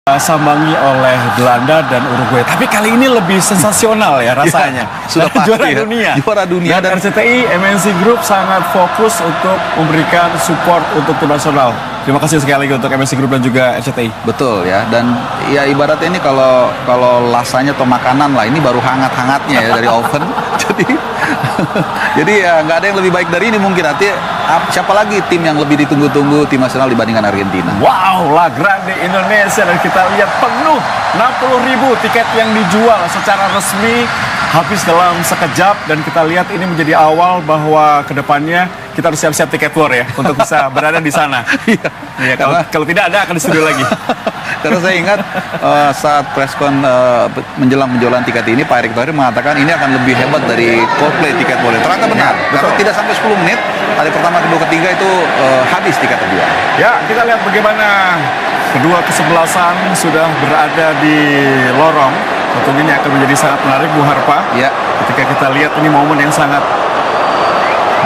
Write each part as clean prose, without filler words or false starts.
Sambangi oleh Belanda dan Uruguay. Tapi kali ini lebih sensasional ya rasanya. Ya, sudah pasti juara ya. dunia. Juara dunia dan RCTI MNC Group sangat fokus untuk memberikan support untuk tim nasional. Terima kasih sekali lagi untuk MNC Group dan juga RCTI. Betul ya, dan ya ibaratnya ini kalau lasanya atau makanan lah, ini baru hangat-hangatnya ya dari oven. jadi ya nggak ada yang lebih baik dari ini mungkin. Artinya siapa lagi tim yang lebih ditunggu-tunggu tim nasional dibandingkan Argentina? Wow, La Grande Indonesia, dan kita lihat penuh 60.000 tiket yang dijual secara resmi habis dalam sekejap, dan kita lihat ini menjadi awal bahwa kedepannya kita harus siap-siap tiket war ya untuk bisa berada di sana. Iya, kalau tidak ada akan di studio lagi. Karena saya ingat saat preskon menjelang penjualan tiket ini, Pak Erick Thohir mengatakan ini akan lebih hebat dari Coldplay tiket war. Ternyata benar, karena tidak sampai 10 menit hari pertama, kedua, ketiga itu habis tiket terjual. Ya, kita lihat bagaimana kedua kesebelasan sudah berada di lorong. Tentunya ini akan menjadi sangat menarik, Bu Harpa. Ya. Ketika kita lihat ini momen yang sangat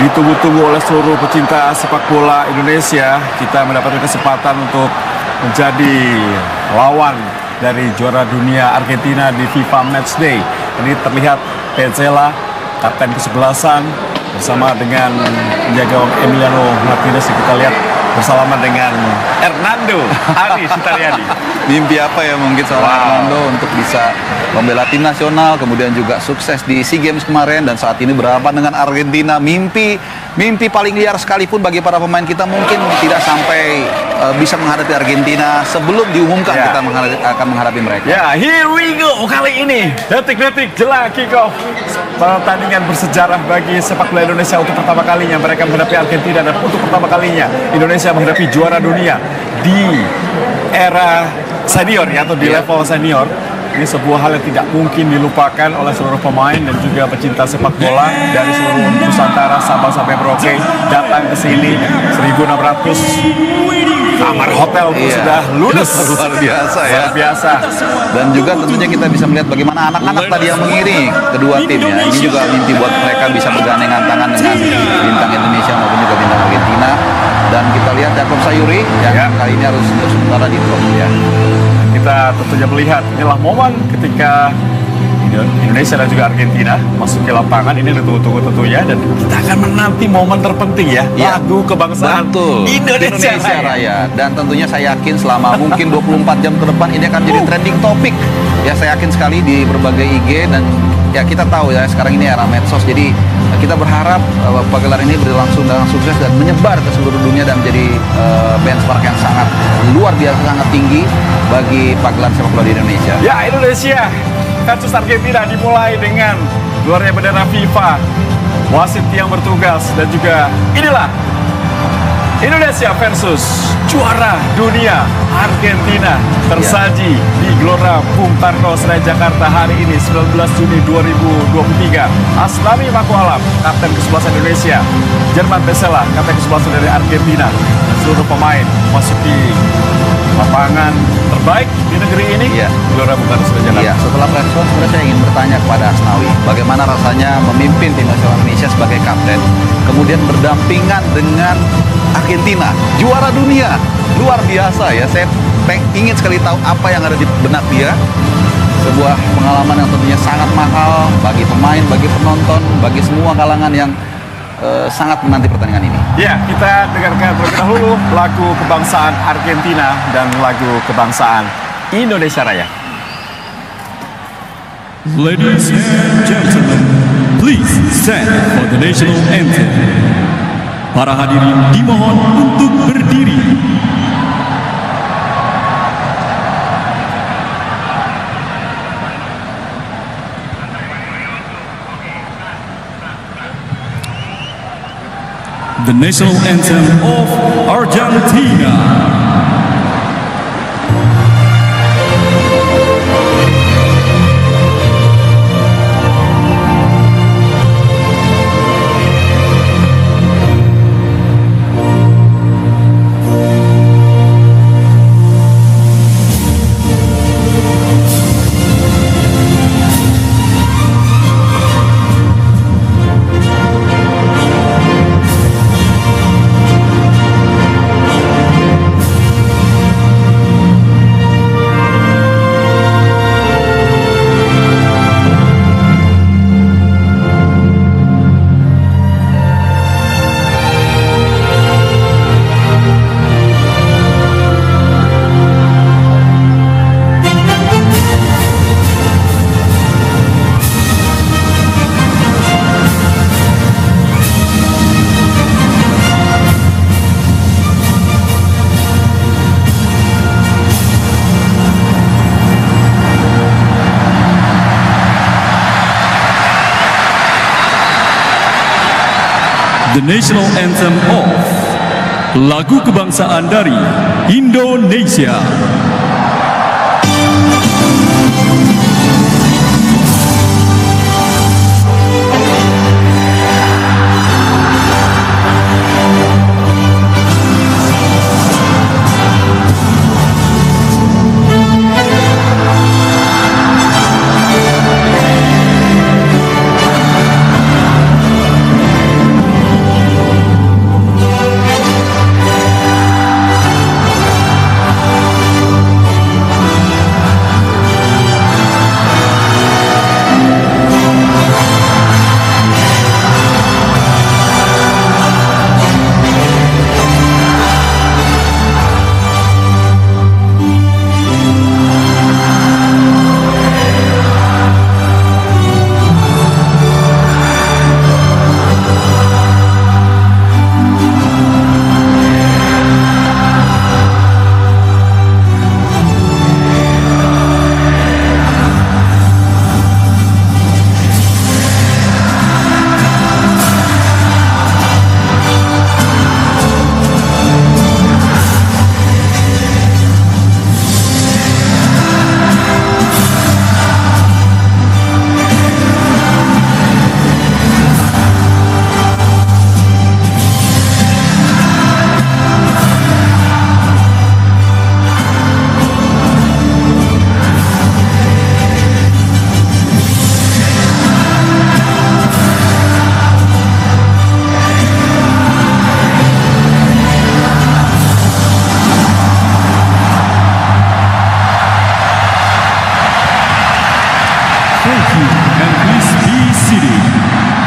ditunggu-tunggu oleh seluruh pecinta sepak bola Indonesia, kita mendapatkan kesempatan untuk menjadi lawan dari juara dunia Argentina di FIFA Matchday. Ini terlihat Petzela, kapten kesebelasan, bersama dengan penjaga gawang Emiliano Martinez. Kita lihat bersalaman dengan Hernando Ari Sutaryadi. Mimpi apa ya mungkin seorang Hernando untuk bisa membela tim nasional, kemudian juga sukses di SEA Games kemarin, dan saat ini berhadapan dengan Argentina. Mimpi paling liar sekalipun bagi para pemain kita, mungkin tidak sampai bisa menghadapi Argentina sebelum diumumkan kita akan menghadapi mereka. Ya, here we go. Kali ini detik-detik jelang kick-off pertandingan bersejarah bagi sepak bola Indonesia. Untuk pertama kalinya mereka menghadapi Argentina, dan untuk pertama kalinya Indonesia menghadapi juara dunia di era senior ya, atau di level senior. Ini sebuah hal yang tidak mungkin dilupakan oleh seluruh pemain dan juga pecinta sepak bola dari seluruh Nusantara, Sabang sampai Merauke datang ke sini. 1.600 kamar hotel pun sudah ludes. Luar biasa ya. Luar biasa. Dan juga tentunya kita bisa melihat bagaimana anak-anak tadi yang mengiringi kedua tim ya. Ini juga mimpi buat mereka bisa bergandengan tangan dengan bintang Indonesia maupun juga bintang Argentina. Dan kita lihat Jakob Sayuri yang kali ini harus untuk sementara di drop ya. Kita tentunya melihat inilah momen ketika Indonesia dan juga Argentina masuk ke lapangan. Ini ditunggu-tunggu tentunya, dan kita akan menanti momen terpenting ya, lagu kebangsaan Indonesia Raya. Dan tentunya saya yakin selama mungkin 24 jam ke depan ini akan jadi trending topik ya, saya yakin sekali di berbagai IG. Dan ya kita tahu ya sekarang ini era medsos, jadi kita berharap pagelaran ini berlangsung dengan sukses dan menyebar ke seluruh dunia dan menjadi benchmark yang sangat luar biasa, sangat tinggi bagi pagelaran sepak bola di Indonesia. Ya, Indonesia versus Argentina dimulai dengan keluarnya bendera FIFA, wasit yang bertugas, dan juga inilah Indonesia versus juara dunia Argentina tersaji di Gelora Bung Karno, Senayan, Jakarta hari ini 19 Juni 2023. Aslani Makualam, kapten kesebelasan Indonesia, Jerman Petzela, kapten kesebelasan dari Argentina, dan seluruh pemain masuki lapangan terbaik di negeri ini, Gelora Bung Karno, Senayan, Jakarta. Iya, setelah preskon sebenarnya saya ingin bertanya kepada Asnawi, bagaimana rasanya memimpin tim nasional Indonesia sebagai kapten, kemudian berdampingan dengan Argentina, juara dunia. Luar biasa ya, saya ingin sekali tahu apa yang ada di benak dia. Sebuah pengalaman yang tentunya sangat mahal bagi pemain, bagi penonton, bagi semua kalangan yang sangat menanti pertandingan ini. Ya, kita dengarkan terlebih dahulu lagu kebangsaan Argentina dan lagu kebangsaan Indonesia Raya. Ladies and gentlemen, please stand for the national anthem. Para hadirin dimohon untuk berdiri. The national anthem of Argentina. the national anthem of lagu kebangsaan dari Indonesia.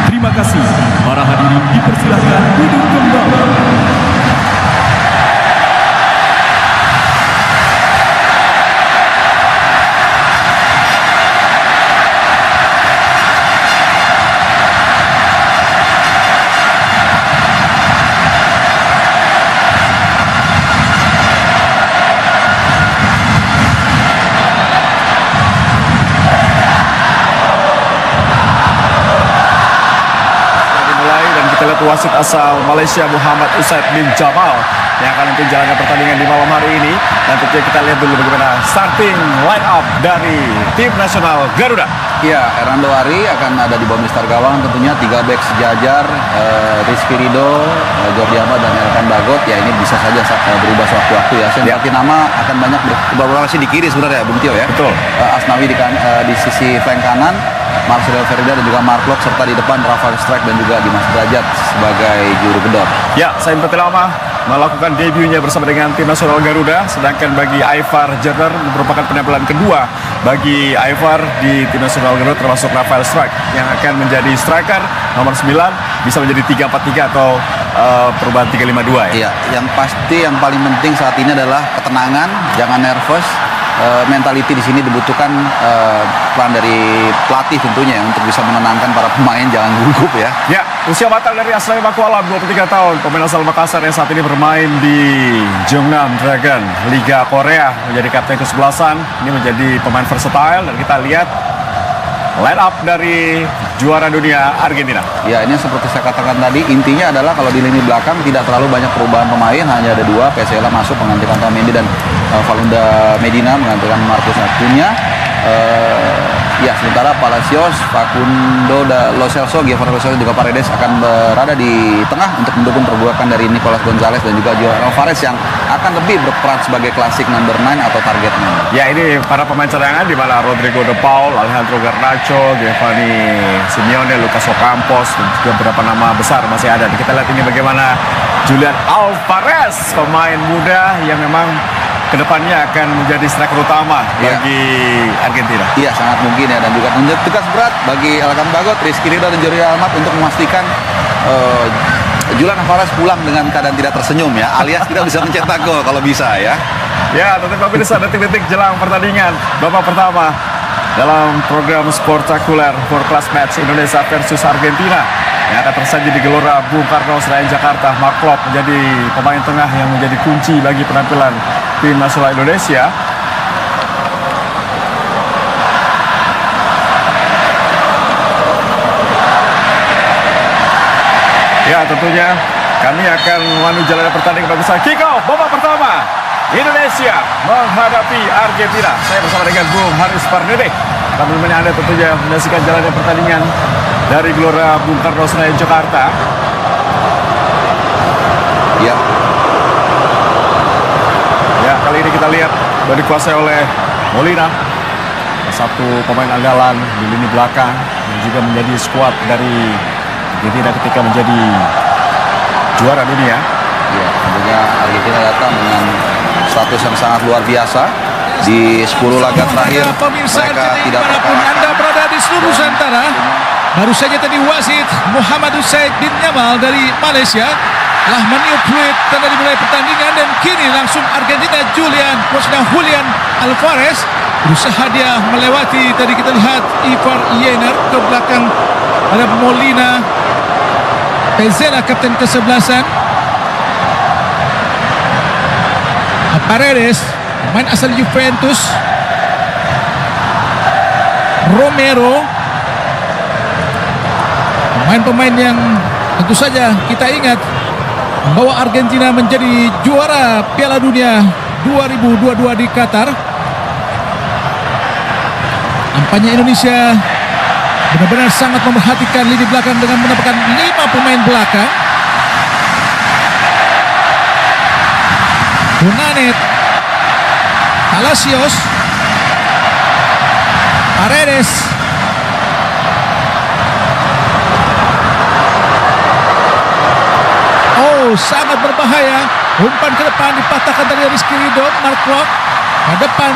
Terima kasih. Para hadirin dipersilakan duduk kembali. Wasit asal Malaysia Muhammad Usaid bin Jamal yang akan nanti menjalankan pertandingan di malam hari ini. Dan tentunya kita lihat dulu bagaimana starting line up dari tim nasional Garuda. Ya, Hernando Ari akan ada di bawah Mister Gawang, tentunya 3 back sejajar, Rizky Ridho, Jordi Amat dan Elkan Bagot. Ya, ini bisa saja berubah sewaktu-waktu ya. Saya berarti nama akan banyak beberapa sih di kiri sebenarnya, Bung Tio ya. Betul. Asnawi di sisi flank kanan, Marcelo Ferida dan juga Mark Locke, serta di depan Rafael Strike dan juga Dimas Derajat sebagai juru gedor. Ya, Sain Pratama melakukan debutnya bersama dengan tim nasional Garuda, sedangkan bagi Ivar Jerner merupakan penampilan kedua bagi Ivar di tim nasional Garuda, termasuk Rafael Strike yang akan menjadi striker nomor 9, bisa menjadi 3-4-3 atau perubahan 3-5-2 ya. Iya, yang pasti yang paling penting saat ini adalah ketenangan, jangan nervous. Mentality di sini dibutuhkan peran dari pelatih tentunya ya, untuk bisa menenangkan para pemain, jangan gugup ya. Ya, usia matang dari Asnawi Makualam, 23 tahun, pemain asal Makassar yang saat ini bermain di Jeonnam Dragon Liga Korea, menjadi kapten ke-11-an. Ini menjadi pemain versatile dan kita lihat line up dari juara dunia Argentina. Ya, ini seperti saya katakan tadi, intinya adalah kalau di lini belakang tidak terlalu banyak perubahan pemain, hanya ada 2, Pesela masuk menggantikan Tamendi dan Falunda Medina menggantikan Marcus Acuna. Ya, sementara Palacios, Facundo Lo Celso, Giovanni Lo Celso juga Paredes akan berada di tengah untuk mendukung perbuatan dari Nicolas Gonzalez dan juga Joao Alvarez yang akan lebih berperan sebagai klasik number 9 atau target man. Ya, ini para pemain cadangan di mana Rodrigo De Paul, Alejandro Garnacho, Giovanni Simeone, Lucas Ocampos dan juga beberapa nama besar masih ada. Dan kita lihat ini bagaimana Julian Alvarez, pemain muda yang memang kedepannya akan menjadi striker utama bagi Argentina. Iya, sangat mungkin ya, dan juga tugas berat bagi Elkan Bagot, Rizky Ridho dan Jordi Amat untuk memastikan Julian Alvarez pulang dengan keadaan tidak tersenyum ya, alias tidak bisa mencetak gol kalau bisa ya. Ya, tentu pemirsa, detik-detik jelang pertandingan babak pertama dalam program Sportakuler for Class Match Indonesia versus Argentina yang akan tersaji di Gelora Bung Karno Senayan Jakarta. Mark Locke menjadi pemain tengah yang menjadi kunci bagi penampilan tim nasional Indonesia. Ya, tentunya kami akan menuju jalan pertandingan bagus. Kick off babak pertama. Indonesia menghadapi Argentina. Saya bersama dengan Bung Haris Pardede. Kami menemani Anda tentunya menyaksikan jalannya pertandingan dari Gelora Bung Karno Senayan Jakarta. Ya, Ya, kali ini kita lihat dikuasai oleh Molina, satu pemain andalan di lini belakang yang juga menjadi skuad dari Argentina ketika menjadi juara dunia. ya, tentunya Argentina datang dengan status yang sangat luar biasa. Di 10 laga terakhir pemirsa mereka RCTI tidak dimanapun pernah Anda berada di seluruh Nusantara. Baru saja tadi wasit Muhammad Usaid bin Yamal dari Malaysia telah meniup fluit tanda dimulai pertandingan, dan kini langsung Argentina Julian Alvarez berusaha dia melewati, tadi kita lihat Ivar Yener ke belakang, ada Molina, Pezela kapten ke-11, Paredes pemain asal Juventus, Romero, pemain-pemain yang tentu saja kita ingat membawa Argentina menjadi juara Piala Dunia 2022 di Qatar. Nampaknya Indonesia benar-benar sangat memperhatikan lini belakang dengan menempatkan 5 pemain belakang. Bonanet, Palacios, Paredes, sangat berbahaya. Umpan ke depan dipatahkan dari Rizky Ridho, Mark Klok ke depan,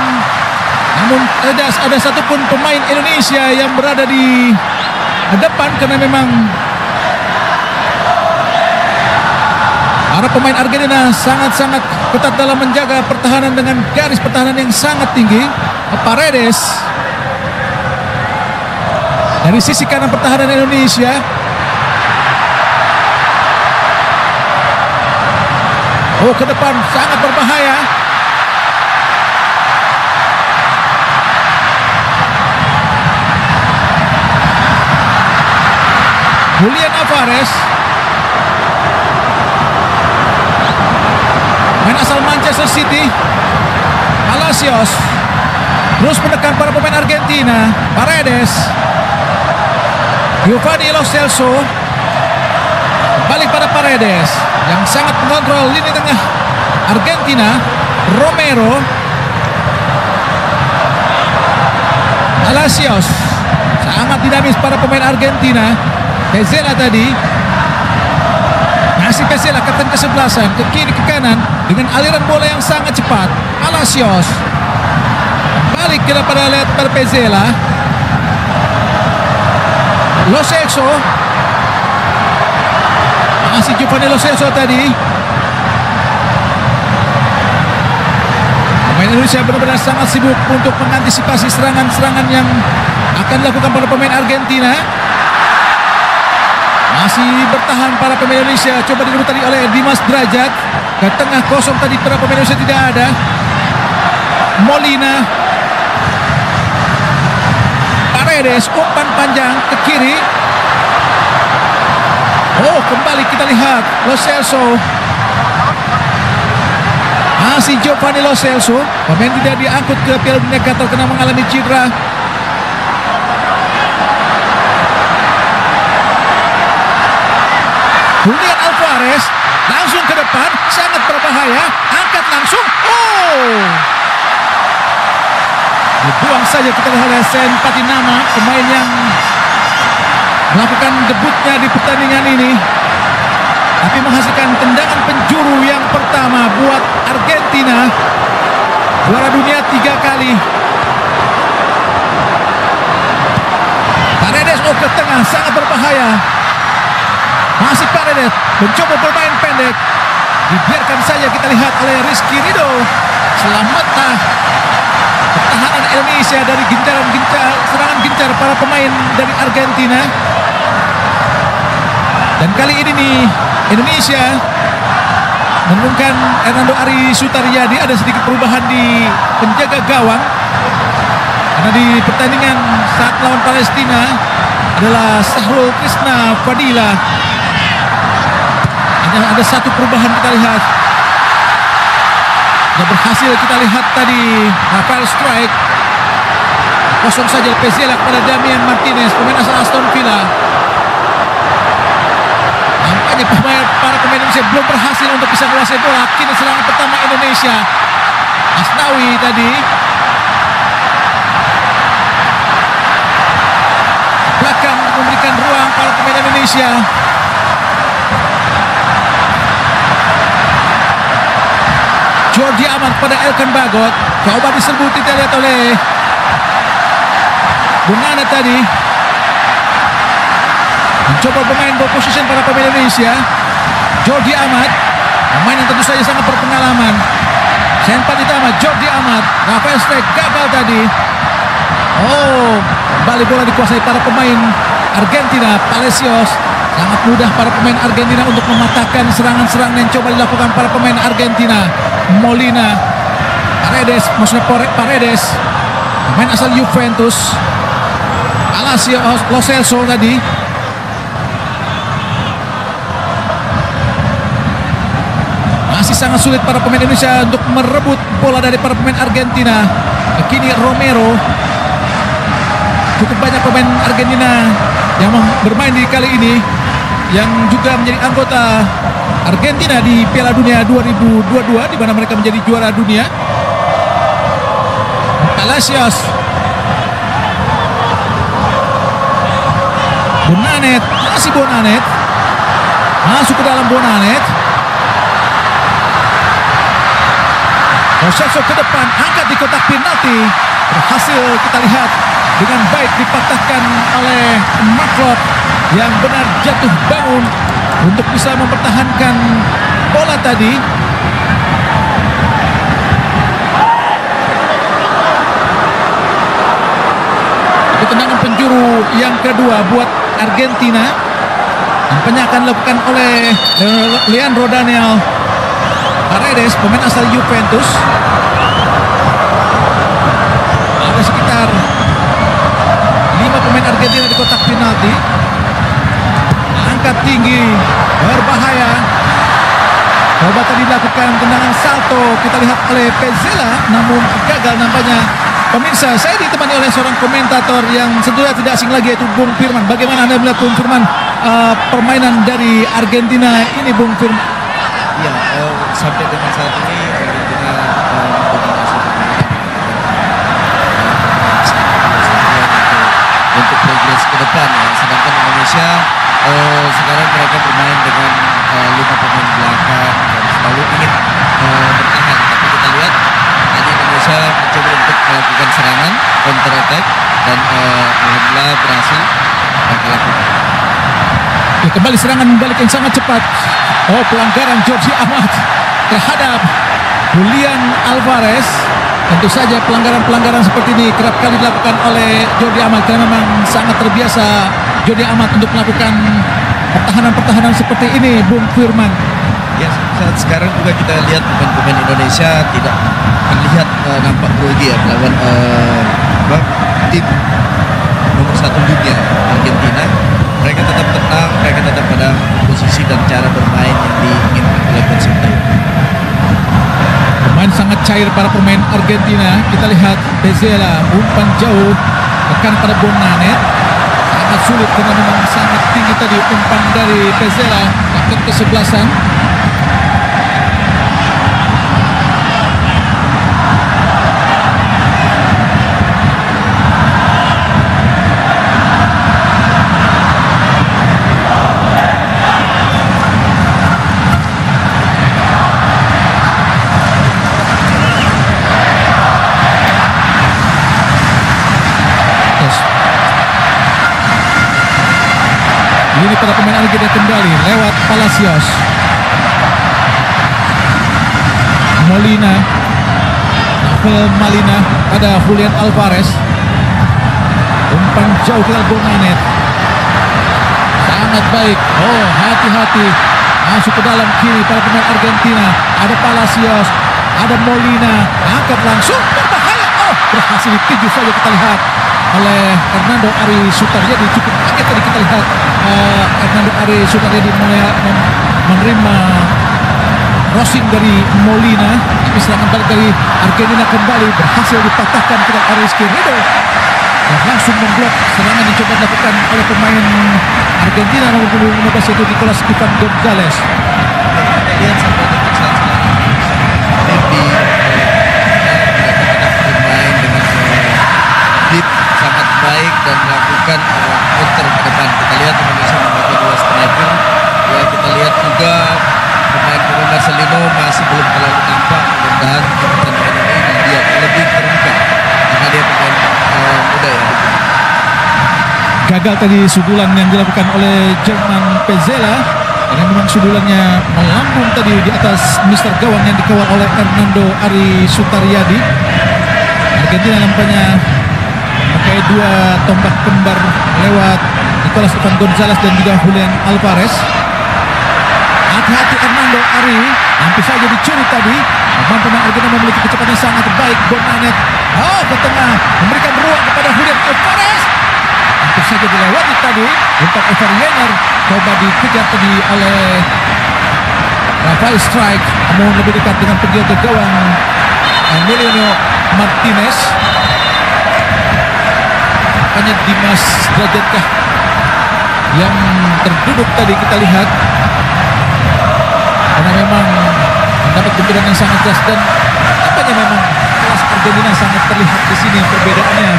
namun tidak ada satupun pemain Indonesia yang berada di depan karena memang para pemain Argentina sangat-sangat ketat dalam menjaga pertahanan dengan garis pertahanan yang sangat tinggi. Paredes dari sisi kanan pertahanan Indonesia. Ke depan sangat berbahaya. Julian Alvarez, main asal Manchester City. Palacios terus menekan para pemain Argentina. Paredes, Giovanni Lo Celso, balik pada Paredes yang sangat mengontrol lini tengah Argentina. Romero, Palacios, sangat dinamis para pemain Argentina. Pezela tadi, masih Pezela kapten ke-11, ke kiri ke kanan dengan aliran bola yang sangat cepat. Palacios balik kepada Pezela. Lo Celso, masih Giovanni Lo Celso tadi. Pemain Indonesia benar-benar sangat sibuk untuk mengantisipasi serangan-serangan yang akan dilakukan para pemain Argentina. Masih bertahan para pemain Indonesia. Coba direbut tadi oleh Dimas Derajat. Ke tengah kosong tadi para pemain Indonesia tidak ada. Molina, Paredes, umpan panjang ke kiri. Kembali kita lihat Lo Celso. Masih Giovanni Lo Celso, pemain tidak diangkut ke Piala Dunia Qatar karena mengalami cedera. Julian Alvarez langsung ke depan, sangat berbahaya, angkat langsung. Dibuang saja kita lihat oleh Sen Patinama, pemain yang melakukan debutnya di pertandingan ini, tapi menghasilkan tendangan penjuru yang pertama buat Argentina, juara dunia 3 kali. Paredes ke tengah, sangat berbahaya. Masih Paredes mencoba bermain pendek, dibiarkan saja kita lihat oleh Rizky Ridho. Selamatlah pertahanan Indonesia dari serangan gencar para pemain dari Argentina. Dan kali ini nih Indonesia menurunkan Hernando Ari Sutaryadi. Ada sedikit perubahan di penjaga gawang karena di pertandingan saat lawan Palestina adalah Sahrul Krisna Fadila Hanya ada satu perubahan kita lihat. Yang berhasil kita lihat tadi Rafael strike. Kosong saja Pezzella kepada Damian Martinez, pemain asal Aston Villa. Nampaknya para pemain Indonesia belum berhasil untuk bisa menguasai bola. Kini serangan pertama Indonesia. Asnawi tadi belakang memberikan ruang para pemain Indonesia. Jordi Amat pada Elkan Bagot. Coba diserbu kita lihat oleh Bunana tadi. Mencoba bermain ball position para pemain Indonesia. Jordi Amat, pemain yang tentu saja sangat berpengalaman. Sempat ditambah Jordi Amat. Rafael Strike gagal tadi. Oh, kembali bola dikuasai para pemain Argentina. Palacios. Sangat mudah para pemain Argentina untuk mematahkan serangan-serangan yang coba dilakukan para pemain Argentina. Molina, Paredes, pemain asal Juventus. Palacios, Lo Celso tadi. Masih sangat sulit para pemain Indonesia untuk merebut bola dari para pemain Argentina. Kini Romero. Cukup banyak pemain Argentina yang bermain di kali ini, yang juga menjadi anggota Argentina di Piala Dunia 2022 di mana mereka menjadi juara dunia. Palacios, Bonanet, masih Bonanet, masuk ke dalam Bonanet. Roselso ke depan, angkat di kotak penalti, berhasil kita lihat dengan baik dipatahkan oleh Marklock yang benar jatuh bangun untuk bisa mempertahankan bola tadi. Itu tendangan penjuru yang kedua buat Argentina. Nampaknya akan dilakukan oleh Leandro Daniel Paredes, pemain asal Juventus. Ada sekitar 5 pemain Argentina di kotak penalti. Angkat tinggi, berbahaya. Coba tadi dilakukan tendangan salto, kita lihat oleh Pezzella, namun gagal nampaknya. Pemirsa, saya ditemani oleh seorang komentator yang tentunya tidak asing lagi, yaitu Bung Firman. Bagaimana Anda melihat Bung Firman permainan dari Argentina ini, Bung Firman? Ya, sampai dengan saat ini Argentina mendominasi untuk progres ke depan ya. Sedangkan Indonesia sekarang mereka bermain dengan 5 pemain belakang dan selalu ingin bertahan. Tapi kita lihat tadi Indonesia mencoba untuk melakukan serangan counter attack dan alhamdulillah berhasil mereka lakukan. Ya, kembali serangan balik yang sangat cepat. Oh, pelanggaran Jordi Amat terhadap Julian Alvarez. Tentu saja pelanggaran-pelanggaran seperti ini kerap kali dilakukan oleh Jordi Amat karena memang sangat terbiasa Jordi Amat untuk melakukan pertahanan-pertahanan seperti ini, Bung Firman. Ya, saat sekarang juga kita lihat pemain-pemain Indonesia tidak terlihat nampak grogi ya melawan tim nomor 1 dunia Argentina. Mereka tetap tenang, mereka tetap pada posisi dan cara bermain yang diinginkan oleh coach Sintayong. Pemain sangat cair para pemain Argentina. Kita lihat Pezzella umpan jauh, tekan pada Bonanet. Sangat sulit karena memang sangat tinggi tadi umpan dari Pezzella, kapten kesebelasan. Ini para pemain Argentina kembali lewat Palacios, Molina, Rafael Molina, ada Julian Alvarez. Umpan jauh ke Bonanet, sangat baik. Oh, hati-hati, masuk ke dalam kiri para pemain Argentina. Ada Palacios, ada Molina, angkat langsung, berbahaya. Oh, berhasil ditinju saja kita lihat. oleh Hernando Ari Sutaryadi. Cukup kaget tadi kita lihat Hernando Ari Sutaryadi mulai menerima crossing dari Molina, tapi serangan balik dari Argentina kembali berhasil dipatahkan oleh Aris Querido dan langsung memblok serangan yang coba dilakukan oleh pemain Argentina nomor 15 yaitu Nicolas Ivan Gonzalez. Lihat sampai detik saat sekarang mimpi bermain dengan hit sangat baik dan melakukan counter ke depan. Kita lihat Indonesia memakai 2 striker. Ya, kita lihat juga pemain Marcelino masih belum terlalu tampak. Mudah-mudahan di pertandingan ini dia lebih terbuka karena dia pemain muda ya. Gagal tadi sudulan yang dilakukan oleh Jerman Pezzella, karena memang sudulannya melambung tadi di atas Mister Gawang yang dikawal oleh Hernando Ari Sutaryadi. Argentina nampaknya pakai 2 tombak kembar lewat Nicolas Ivan Gonzalez dan juga Julian Alvarez. Hati-hati Hernando Ari, hampir saja dicuri tadi. Pemain Argentina memiliki kecepatan yang sangat baik. Bonanet ke tengah, memberikan ruang kepada Julian Alvarez. Hampir saja dilewati tadi. Untuk Ever Jenner coba dikejar tadi oleh Rafael Strike, namun lebih dekat dengan penjaga gawang Emiliano Martinez. Hanya Dimas Drajatkah yang terduduk tadi kita lihat, karena memang mendapat benturan yang sangat keras dan apanya memang kelas Argentina sangat terlihat di sini perbedaannya.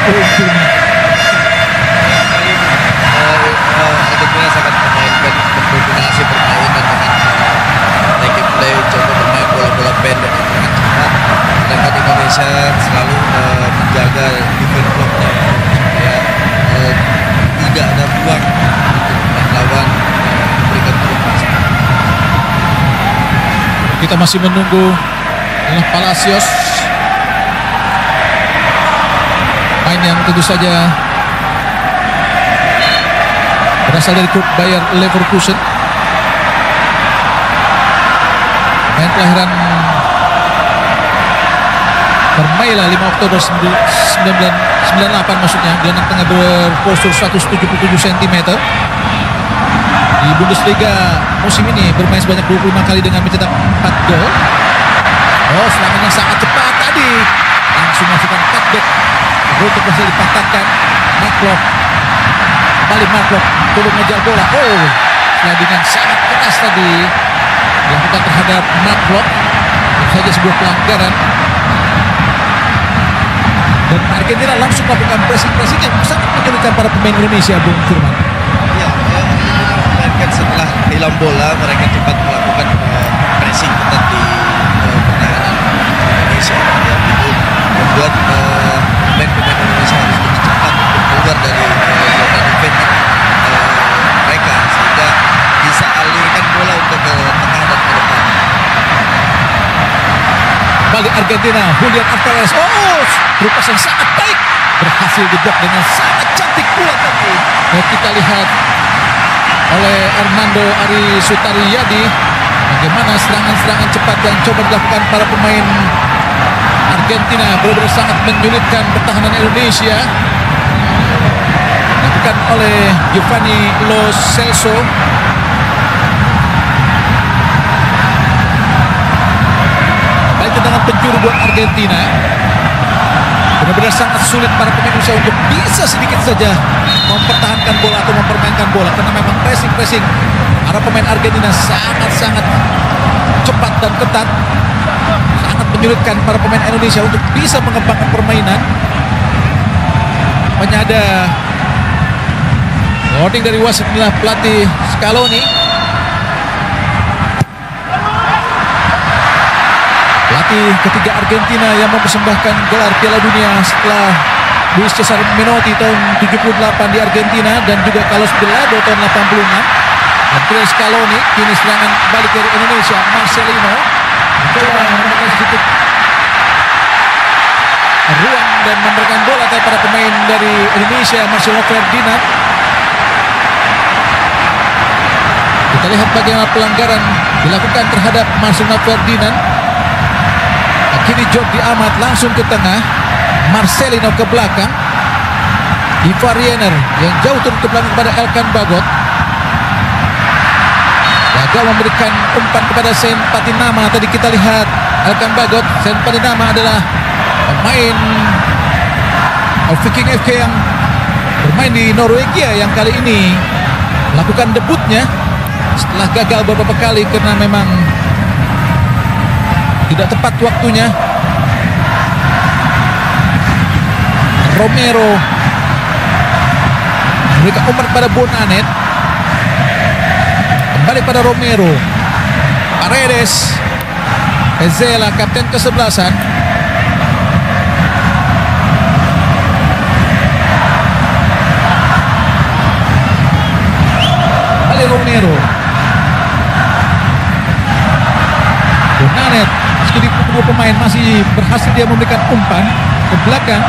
Argentina sangat memainkan kombinasi permainan dengan taking play, coba bermain bola-bola pendek yang sangat cepat. Sedangkan Indonesia selalu menjaga defense blocknya supaya tidak ada ruang untuk lawan memberikan peluang. Kita masih menunggu Palacios, main yang tentu saja berasal dari klub Bayer Leverkusen. Main kelahiran Bermaila 5 Oktober 1998 maksudnya. Gelandang tengah berpostur 177 cm. Di Bundesliga musim ini bermain sebanyak 25 kali dengan mencetak 4 gol. Serangan yang sangat cepat tadi. Langsung masukkan cutback. Untuk berhasil dipatahkan. Markloff. Kembali Markloff. Turun ngejar bola. Slidingan sangat keras tadi dilakukan terhadap Markloff. Tentu saja sebuah pelanggaran. Dan Argentina langsung melakukan pressing yang sangat menyulitkan para pemain Indonesia, Bung Firman. Ya, melainkan setelah hilang bola mereka cepat melakukan pressing ketat di pertahanan Indonesia. Yang itu membuat pemain Indonesia harus lebih cepat untuk keluar dari zona defense mereka sehingga bisa alirkan bola untuk ke tengah dan ke depan. Bagi Argentina, Julian Alvarez, berupa yang sangat baik, berhasil diblok dengan sangat cantik pula tadi. Dan kita lihat oleh Hernando Ari Sutaryadi bagaimana serangan-serangan cepat yang coba dilakukan para pemain Argentina benar-benar sangat menyulitkan pertahanan Indonesia. Dilakukan oleh Giovanni Lo Celso. Baik tendangan penjuru buat Argentina. Benar-benar sangat sulit para pemain Indonesia untuk bisa sedikit saja mempertahankan bola atau mempermainkan bola karena memang pressing para pemain Argentina sangat-sangat cepat dan ketat, sangat menyulitkan para pemain Indonesia untuk bisa mengembangkan permainan. Hanya ada warning dari wasit adalah pelatih Scaloni. Pelatih ketiga Argentina yang mempersembahkan gelar Piala Dunia setelah Luis Cesar Menotti tahun 78 di Argentina dan juga Carlos Bilardo tahun 86. Dan Scaloni kini serangan balik dari Indonesia, Marcelino mencoba memberikan sedikit ruang dan memberikan bola kepada pemain dari Indonesia, Marcelo Ferdinand. Kita lihat bagaimana pelanggaran dilakukan terhadap Marcelo Ferdinand. Kini Jordi Amat langsung ke tengah, Marcelino ke belakang. Ivar Yener yang jauh turun ke belakang kepada Elkan Bagot. Gagal memberikan umpan kepada Sen Patinama. Tadi kita lihat Elkan Bagot. Sen Patinama adalah pemain Viking FK yang bermain di Norwegia yang kali ini melakukan debutnya setelah gagal beberapa kali karena memang tidak tepat waktunya. Romero memberikan umpan kepada Bonanet. Kembali pada Romero. Paredes. Ezela, kapten kesebelasan. Kembali Romero. Bonanet. Meski kedua pemain masih berhasil dia memberikan umpan ke belakang.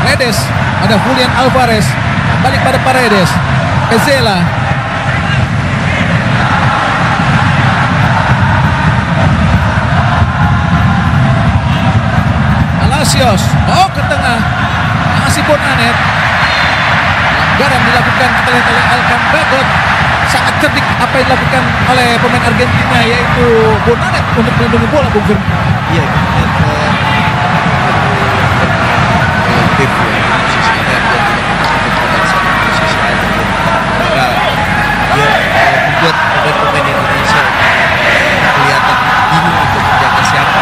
Paredes. Ada Julian Alvarez. Balik pada Paredes. Ezela. Palacios. Oh, ke tengah. Masih Bonanet. Pelanggaran dilakukan kita lihat oleh Elkan Bagot. Sangat cerdik apa yang dilakukan oleh pemain Argentina, yaitu Bonanet untuk melindungi bola, Bung Firman. Iya, membuat pemain Indonesia kelihatan bingung untuk menjaga siapa.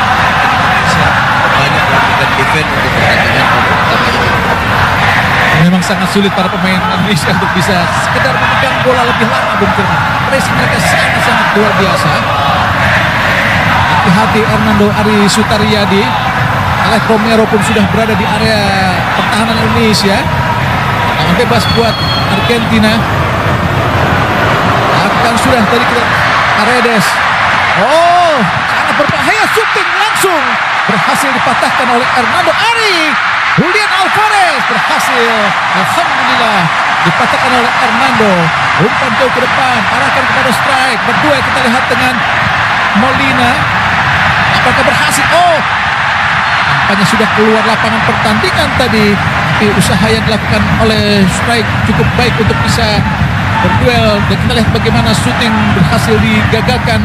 Indonesia banyak melakukan defense untuk pertandingan pertama ini. Memang sangat sulit para pemain Indonesia untuk bisa sekedar memegang bola lebih lama, Bung Firman. Pressing mereka sangat-sangat luar biasa. Hati-hati Hernando Ari Sutariyadi. Alex Romero pun sudah berada di area pertahanan Indonesia. Tangan bebas buat Argentina. Akan sudah tadi kita Paredes. Oh, sangat berbahaya, shooting langsung berhasil dipatahkan oleh Hernando Ari. Julian Alvarez berhasil, alhamdulillah, dipatahkan oleh Hernando. Umpan jauh ke depan, arahkan kepada strike. Berdua kita lihat dengan Molina. Apakah berhasil? Oh, nampaknya sudah keluar lapangan pertandingan tadi. Tapi usaha yang dilakukan oleh strike cukup baik untuk bisa berduel. Dan kita lihat bagaimana syuting berhasil digagalkan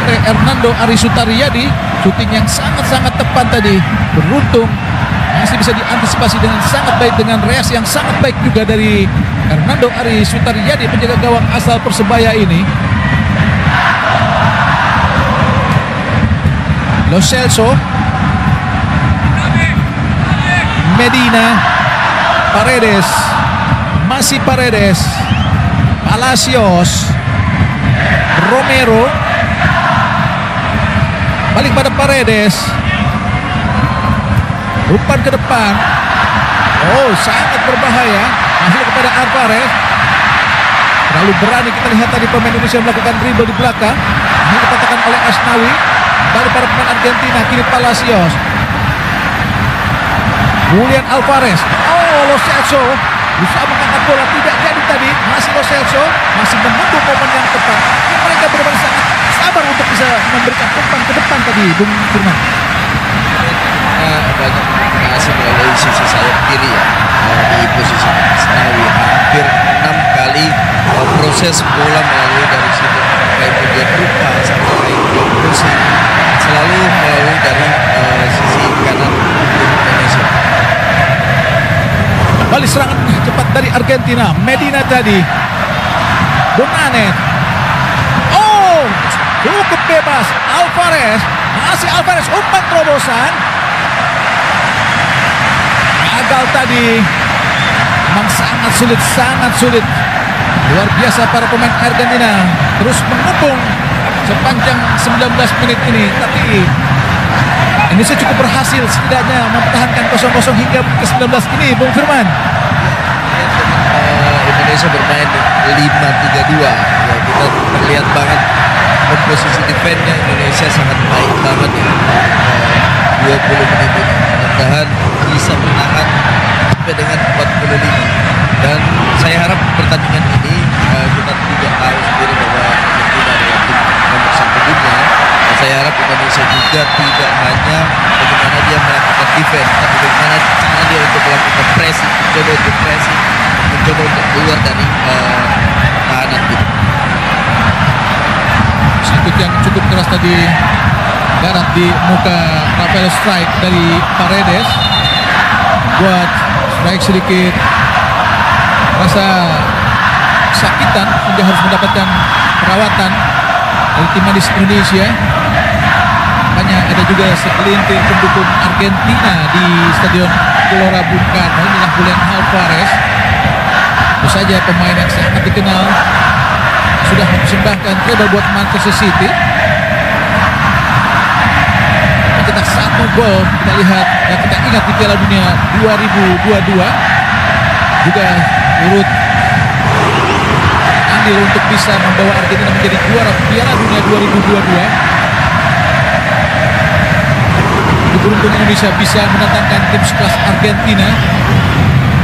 oleh Hernando Ari Sutariyadi. Syuting yang sangat-sangat tepat tadi. Beruntung masih bisa diantisipasi dengan sangat baik dengan reaksi yang sangat baik juga dari Hernando Ari Sutariyadi, penjaga gawang asal Persebaya ini. Lo Celso, Medina, Paredes, masih Paredes, Palacios, Romero, balik pada Paredes. Umpan ke depan. Oh, sangat berbahaya. Masuk kepada Alvarez. Terlalu berani kita lihat tadi pemain Indonesia melakukan dribble di belakang. Ini dikatakan oleh Asnawi. Balik para pemain Argentina. Kini Palacios. Julian Alvarez. Oh, Lo Celso berusaha mengangkat bola, tidak jadi tadi. Masih Lo Celso. Masih menunggu momen yang tepat. Mereka benar-benar sangat sabar untuk bisa memberikan umpan ke depan tadi, Bung Firman. Banyak berhasil melalui sisi sayap kiri ya, di posisi Asnawi hampir 6 kali proses bola melalui dari situ, baik dia berupa sampai dia crossing selalu melalui dari sisi kanan Indonesia. Balik serangan cepat dari Argentina. Medina tadi. Bonanet. Oh, cukup bebas. Alvarez. Masih Alvarez. Umpan terobosan. Gagal tadi. Memang sangat sulit. Luar biasa para pemain Argentina. Terus mengepung sepanjang 19 menit ini. Tapi Indonesia cukup berhasil setidaknya mempertahankan 0-0 hingga ke 19 ini, Bung Firman. Indonesia bermain 5-3-2 ya, kita terlihat banget komposisi defense-nya Indonesia sangat baik banget ya. 20 menit ini mudah-mudahan bisa menahan sampai dengan 45, dan saya harap pertandingan ini kita juga tahu sendiri bahwa Argentina adalah tim nomor 1 dunia, dan saya harap Indonesia juga tidak hanya bagaimana dia melakukan defense, tapi bagaimana cara dia untuk melakukan pressing, coba untuk pressing keluar dari tahanan gitu. Sedikit yang cukup keras tadi darat di muka Rafael Strike dari Paredes, buat Strike sedikit rasa kesakitan hingga harus mendapatkan perawatan dari tim medis Indonesia. Makanya ada juga segelintir pendukung Argentina di Stadion Gelora Bung Karno. Inilah Julian Alvarez, tentu saja pemain yang sangat dikenal, sudah mempersembahkan treble buat Manchester City. Mencetak 1 gol, kita lihat dan kita ingat di Piala Dunia 2022 juga turut andil untuk bisa membawa Argentina menjadi juara Piala Dunia 2022. Beruntung Indonesia bisa mendatangkan tim sekelas Argentina,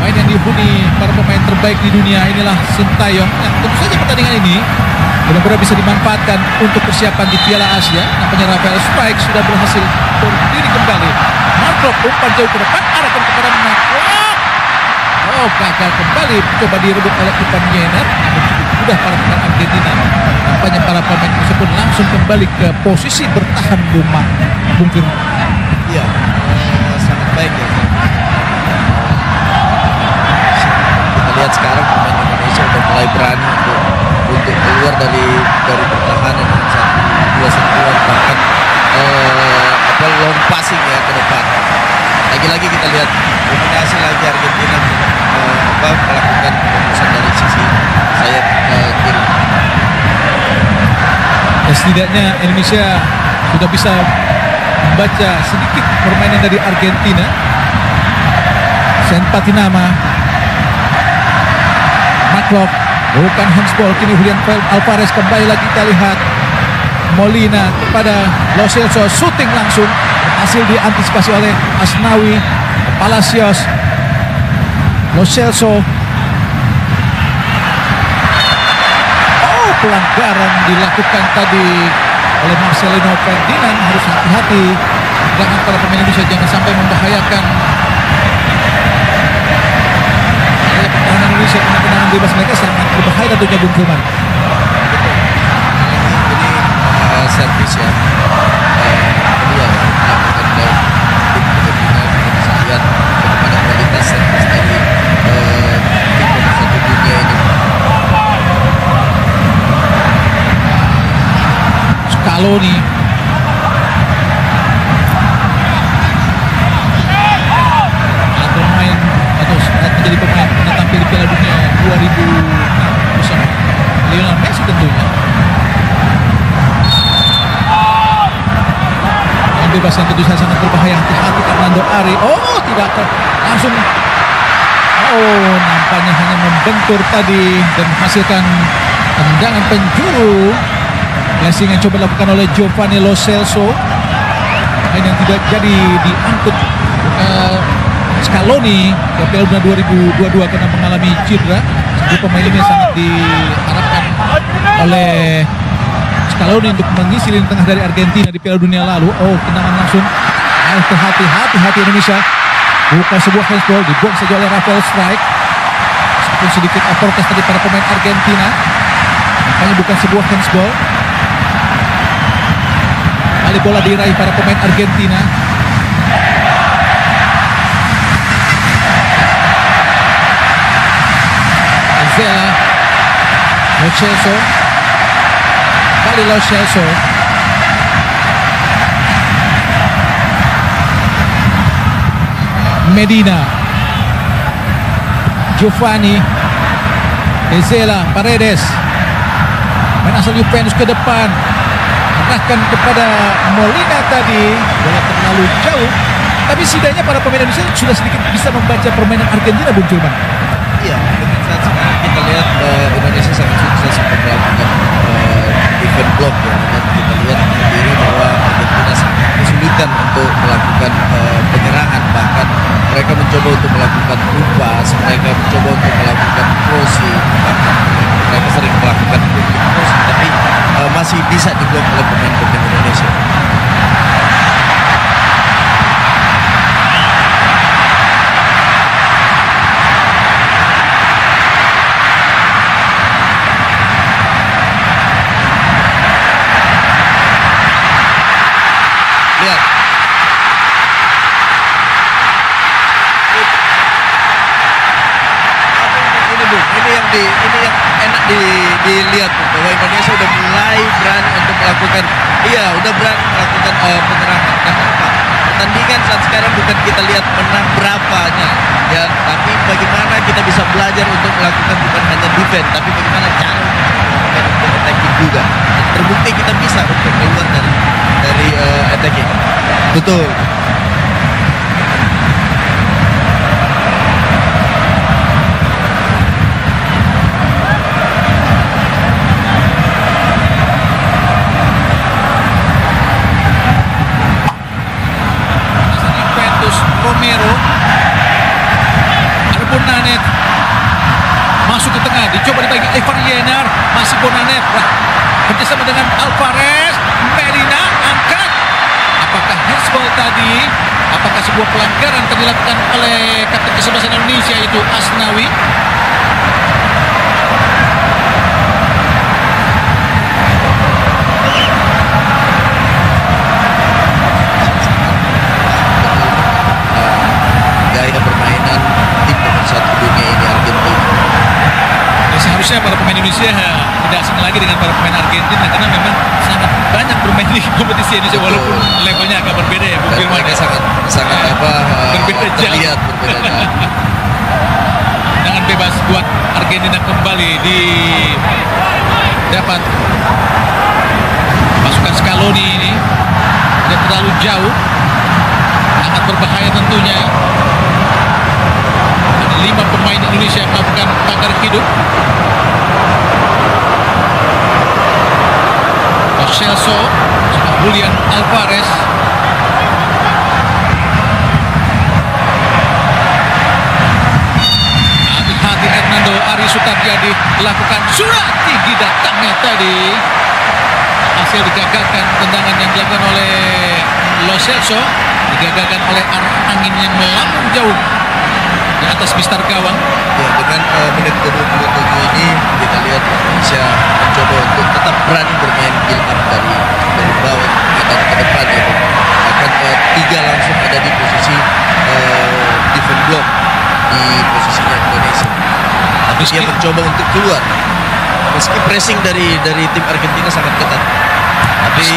main yang dihuni para pemain terbaik di dunia. Inilah Sintayong. Nah, tentu saja pertandingan ini benar-benar bisa dimanfaatkan untuk persiapan di Piala Asia. Nampaknya Rafael Strike sudah berhasil berdiri kembali. Marklock umpan jauh ke depan, arahkan kepada Marklock. Oh, gagal kembali, coba direbut oleh Ivan Jenner. Sudah para pemain Argentina. Nampaknya para pemain tersebut langsung kembali ke posisi bertahan rumah. Mungkin Iya, sangat baik ya. Kita lihat sekarang pemain Indonesia udah mulai berani untuk keluar dari pertahanan dan dua sentuhan, bahkan long passing ya ke depan. Lagi-lagi kita lihat dominasi lagi Argentina melakukan tembusan dari sisi sayap kiri. ya, setidaknya Indonesia sudah bisa membaca sedikit permainan dari Argentina. Sen Patinama, Marklock, bukan handsball, kini Julian Alvarez kembali lagi kita lihat. Molina kepada Lo Celso, shooting langsung, berhasil diantisipasi oleh Asnawi. Palacios, Lo Celso, oh, pelanggaran dilakukan tadi oleh Marcelino Ferdinand. Harus hati-hati dengan para pemain Indonesia, jangan sampai membahayakan area pertahanan Indonesia. Tendangan bebas mereka sangat berbahaya tentunya, Bung Firman. Jadi servis ya, kedua melakukan baik tim Argentina. Kita bisa lihat bagaimana kualitas servis dari tim nomor 1 dunia ini. Scaloni, pemain atau menjadi pemain pernah tampil di Piala Dunia 2006 bersama Lionel Messi tentunya. Yang bebas yang tentu saja sangat berbahaya, hati-hati Fernando Ari. Oh, tidak langsung. Oh, nampaknya hanya membentur tadi dan menghasilkan tendangan penjuru. Blessing yang coba dilakukan oleh Giovanni Lo Celso, main yang tidak jadi diangkut Scaloni ke Piala Dunia 2022 karena mengalami cedera. Jadi pemain ini sangat diharapkan oleh Scaloni untuk mengisi lini tengah dari Argentina di Piala Dunia lalu. Oh, tendangan langsung. Hati-hati Indonesia. Bukan sebuah handsball, dibuang saja oleh Rafael Strike. Meskipun sedikit protes tadi para pemain Argentina, makanya bukan sebuah handsball. Kali bola diraih para pemain Argentina. Zela, Lo Celso, kali Lo Celso. Medina, Giovanni, Zela, Paredes, main asal Juventus ke depan, arahkan kepada Molina tadi, bola terlalu jauh. Tapi setidaknya para pemain Indonesia sudah sedikit bisa membaca permainan Argentina, Bung Firman. Iya, dengan saat sekarang kita lihat Indonesia sangat sukses untuk melakukan defense block ya, dan kita lihat sendiri bahwa Argentina sangat kesulitan untuk melakukan penyerangan. Bahkan mereka mencoba untuk melakukan pass, mereka mencoba untuk melakukan crossing, bahkan mereka sering melakukan crossing, tapi masih bisa diblok oleh pemain-pemain Indonesia. ini yang enak dilihat bahwa Indonesia udah mulai berani untuk melakukan, udah berani melakukan penyerangan. Karena apa? Pertandingan saat sekarang bukan kita lihat menang berapanya, ya, tapi bagaimana kita bisa belajar untuk melakukan bukan hanya defense, tapi bagaimana cara melakukan attacking juga. Dan terbukti kita bisa untuk keluar dari attacking. Betul. Romero, ada Bonanet masuk ke tengah, dicoba dibagi Ivar Yenar, masih Bonanet, kerjasama dengan Alvarez, Medina angkat. Apakah handsball tadi? Apakah sebuah pelanggaran yang dilakukan oleh kapten kesebelasan Indonesia yaitu Asnawi? Gaya permainan tim nomor 1 dunia ini Argentina. Ya, seharusnya para pemain Indonesia tidak asing lagi dengan para pemain Argentina karena memang sangat banyak bermain di kompetisi Indonesia walaupun levelnya agak berbeda ya, Bung Dan Firman. mereka sangat berbeda jauh. terlihat berbeda jauh. Dengan bebas buat Argentina kembali di dapat pasukan Scaloni ini tidak terlalu jauh, sangat berbahaya tentunya. Ada 5 pemain Indonesia yang melakukan pagar hidup. Lo Celso sama Julian Alvarez. Hati-hati Hernando Ari Sutardiadi lakukan surat tinggi datangnya tadi. Hasil digagalkan tendangan yang dilakukan oleh Lo Celso, digagalkan oleh arah angin yang melambung jauh di atas mistar gawang. Ya, dengan menit ke-27 ini kita lihat Indonesia mencoba untuk tetap berani bermain build up dari bawah dan ke depan ya. Bahkan 3 langsung ada di posisi defense block di posisinya Indonesia. Tapi dia mencoba untuk keluar. Meski pressing dari tim Argentina sangat ketat. Tapi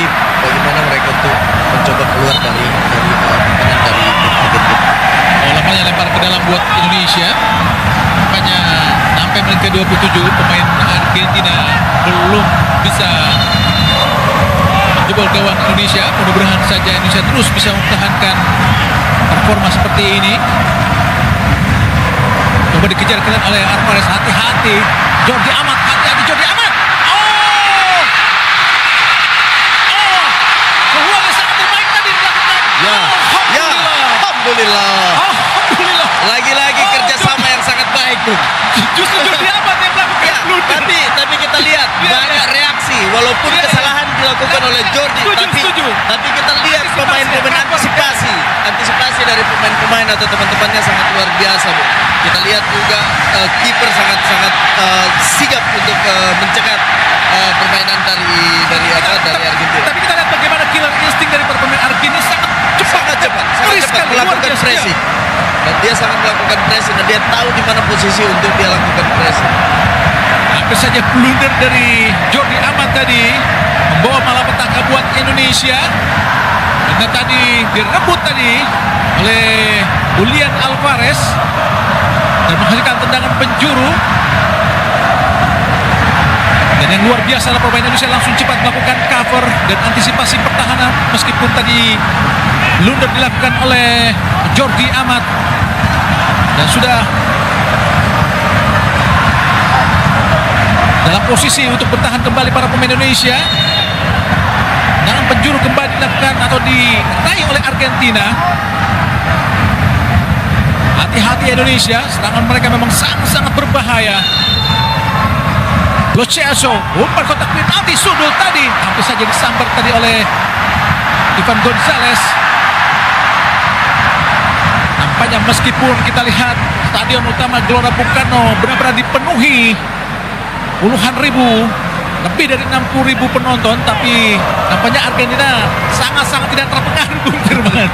bagaimana mereka untuk mencoba keluar dari tekanan dari tim Argentina. Lamanya lempar ke dalam buat Indonesia. Makanya sampai menit ke-27 pemain Argentina belum bisa jebol gawang Indonesia. Mudah-mudahan saja Indonesia terus bisa mempertahankan performa seperti ini. Coba dikejar kalian oleh Alvarez, hati-hati Jordi Amat, hati-hati Jordi Amat. Peluang yang sangat terbaik tadi dilakukan. Alhamdulillah. Alhamdulillah. Lagi-lagi kerjasama yang sangat baik, Bung. Justru Jordi Amat yang melakukan blunder. Tapi kita lihat banyak reaksi walaupun kesalahan dilakukan oleh Jordi, tapi kita lihat pemain-pemain antisipasi dari pemain-pemain atau teman-temannya sangat luar biasa, Bu. Kita lihat juga kiper sangat sigap untuk mencegat permainan dari Argentina. Tapi kita lihat bagaimana killer insting dari para pemain Argentina sangat cepat melakukan pressing. Dan dia sangat melakukan pressing dan dia tahu di mana posisi untuk dia lakukan pressing. Hampir saja blunder dari Jordi Amat tadi membawa malapetaka buat Indonesia. Karena tadi direbut tadi oleh Julian Alvarez dan menghasilkan tendangan penjuru. Dan yang luar biasa adalah pemain Indonesia langsung cepat melakukan cover dan antisipasi pertahanan meskipun tadi blunder dilakukan oleh Jordi Amat dan sudah dalam posisi untuk bertahan kembali para pemain Indonesia. Tendangan penjuru kembali dilakukan atau diraih oleh Argentina. Hati-hati Indonesia, serangan mereka memang sangat-sangat berbahaya. Lo Celso, umpan kotak penalti sudut tadi, hampir saja disambar tadi oleh Ivan Gonzalez. Nampaknya meskipun kita lihat Stadion Utama Gelora Bung Karno benar-benar dipenuhi puluhan ribu, lebih dari 60.000 penonton, tapi nampaknya Argentina sangat-sangat tidak terpengaruh, Bung Firman.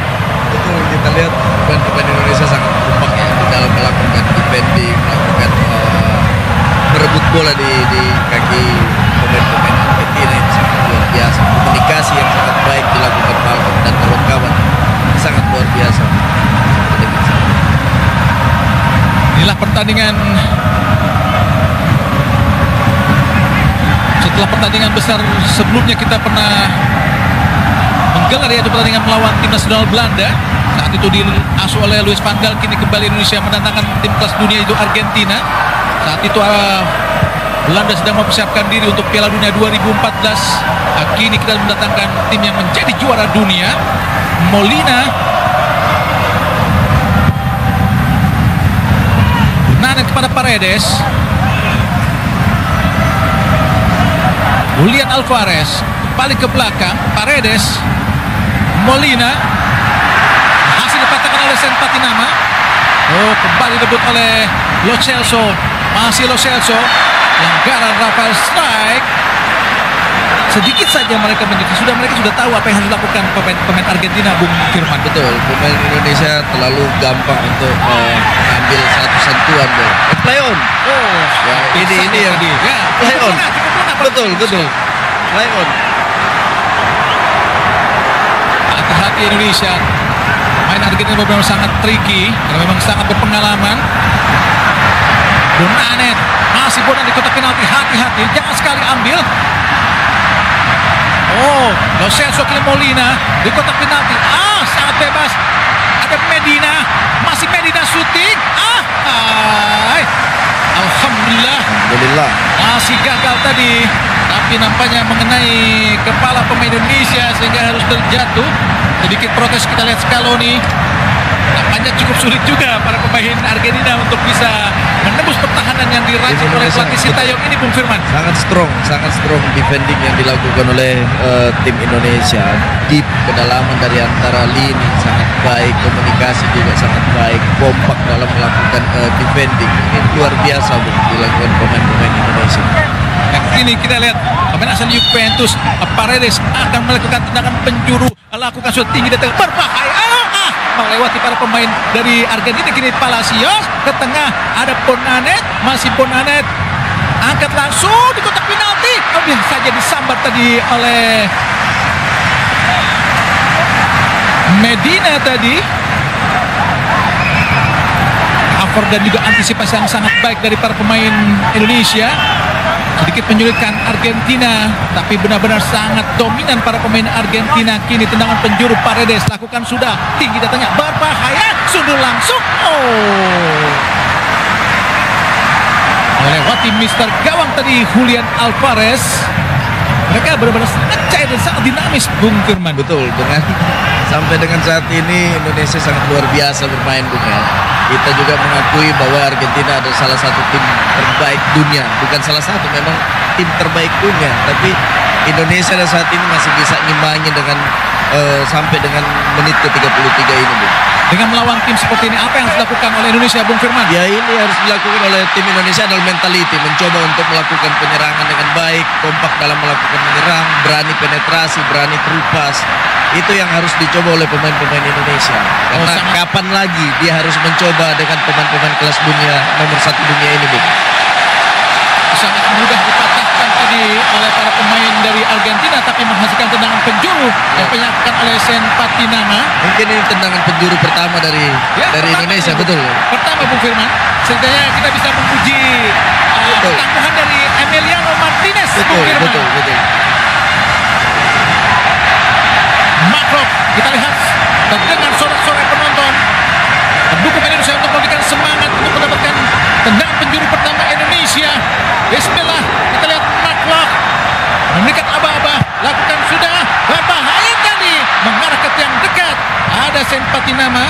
Betul, kita lihat pemain-pemain Indonesia sangat kompak ya di dalam melakukan defending, melakukan bola di kaki pemain-pemain Argentina ini sangat luar biasa. Komunikasi yang sangat baik dilakukan Falcao dan kawan-kawan sangat luar biasa. Inilah pertandingan setelah pertandingan besar sebelumnya kita pernah menggelar, yaitu pertandingan melawan tim nasional Belanda. Saat itu diasuh oleh Louis van Gaal. Kini kembali Indonesia mendatangkan tim kelas dunia itu Argentina. Saat itu Belanda sedang mempersiapkan diri untuk Piala Dunia 2014. Kini kita mendatangkan tim yang menjadi juara dunia, Molina. Nanen kepada Paredes. Julian Alvarez balik ke belakang. Paredes, Molina, hasil dipatahkan oleh Patinama. Kembali debut oleh Lo Celso. Masih Lo Celso. Pelanggaran Rafael Strike. Sedikit saja mereka sudah tahu apa yang harus dilakukan pemain Argentina, Bung Firman. Betul, pemain Indonesia terlalu gampang untuk mengambil satu sentuhan bola. Play on. Ya, ini yang ya, play on. Betul. Play on. Hati-hati Indonesia. Main Argentina memang sangat tricky karena memang sangat berpengalaman. Bonanet, masih Bonanet di kotak penalti. Hati-hati, jangan sekali ambil. Lo Celso ke Molina di kotak penalti. Sangat bebas. Ada Medina, masih Medina shooting. Alhamdulillah. Masih gagal tadi, tapi nampaknya mengenai kepala pemain Indonesia sehingga harus terjatuh. Sedikit protes kita lihat Scaloni. Nampaknya cukup sulit juga para pemain Argentina untuk bisa menembus pertahanan yang diracik oleh pelatih Sintayong ini, Bung Firman. Sangat strong defending yang dilakukan oleh tim Indonesia. Deep kedalaman dari antara lini sangat baik, komunikasi juga sangat baik, kompak dalam melakukan defending. Ini luar biasa Bung, dilakukan pemain-pemain Indonesia. Ini kita lihat pemain asal Juventus Paredes akan melakukan tendangan penjuru, lakukan shot tinggi dan berbahaya, melewati para pemain dari Argentina. Kini Palacios ke tengah, ada Bonanet, masih Bonanet, angkat langsung di kotak penalti. Biasa saja disambar tadi oleh Medina tadi. Cover dan juga antisipasi yang sangat baik dari para pemain Indonesia. Sedikit menyulitkan Argentina, tapi benar-benar sangat dominan para pemain Argentina. Kini tendangan penjuru Paredes lakukan sudah tinggi datangnya, berbahaya, sundul langsung. Melewati Mister Gawang tadi, Julian Alvarez. Mereka benar-benar sangat cair dan sangat dinamis, Bung Firman. Betul, sampai dengan saat ini Indonesia sangat luar biasa bermain, Bung ya. Kita juga mengakui bahwa Argentina adalah salah satu tim terbaik dunia. Bukan salah satu, memang tim terbaik dunia. Tapi Indonesia dan saat ini masih bisa ngimbangi dengan sampai dengan menit ke-33 ini, Bung. Dengan melawan tim seperti ini, apa yang harus dilakukan oleh Indonesia, Bung Firman? Ya, ini harus dilakukan oleh tim Indonesia adalah mentality, mencoba untuk melakukan penyerangan dengan baik, kompak dalam melakukan menyerang, berani penetrasi, berani terupas. Itu yang harus dicoba oleh pemain-pemain Indonesia. Karena kapan lagi dia harus mencoba dengan pemain-pemain kelas dunia, nomor 1 dunia ini, Bung. Sangat mudah dipatahkan tadi oleh para pemain dari Argentina, tapi menghasilkan tendangan penjuru yang dilakukan oleh Patinama. Mungkin ini tendangan penjuru pertama dari Indonesia, betul. Pertama, Bung Firman. Setidaknya kita bisa memuji ketangguhan dari Emiliano Martinez. Betul. Makrok, kita lihat terdengar sorak-sorai penonton pendukung Indonesia untuk memberikan semangat untuk mendapatkan tendangan penjuru pertama Indonesia. Bismillah, kita lihat Makrok memberikan aba-aba, lakukan sudah, berbahaya tadi, mengarah ke tiang dekat. Ada Patinama,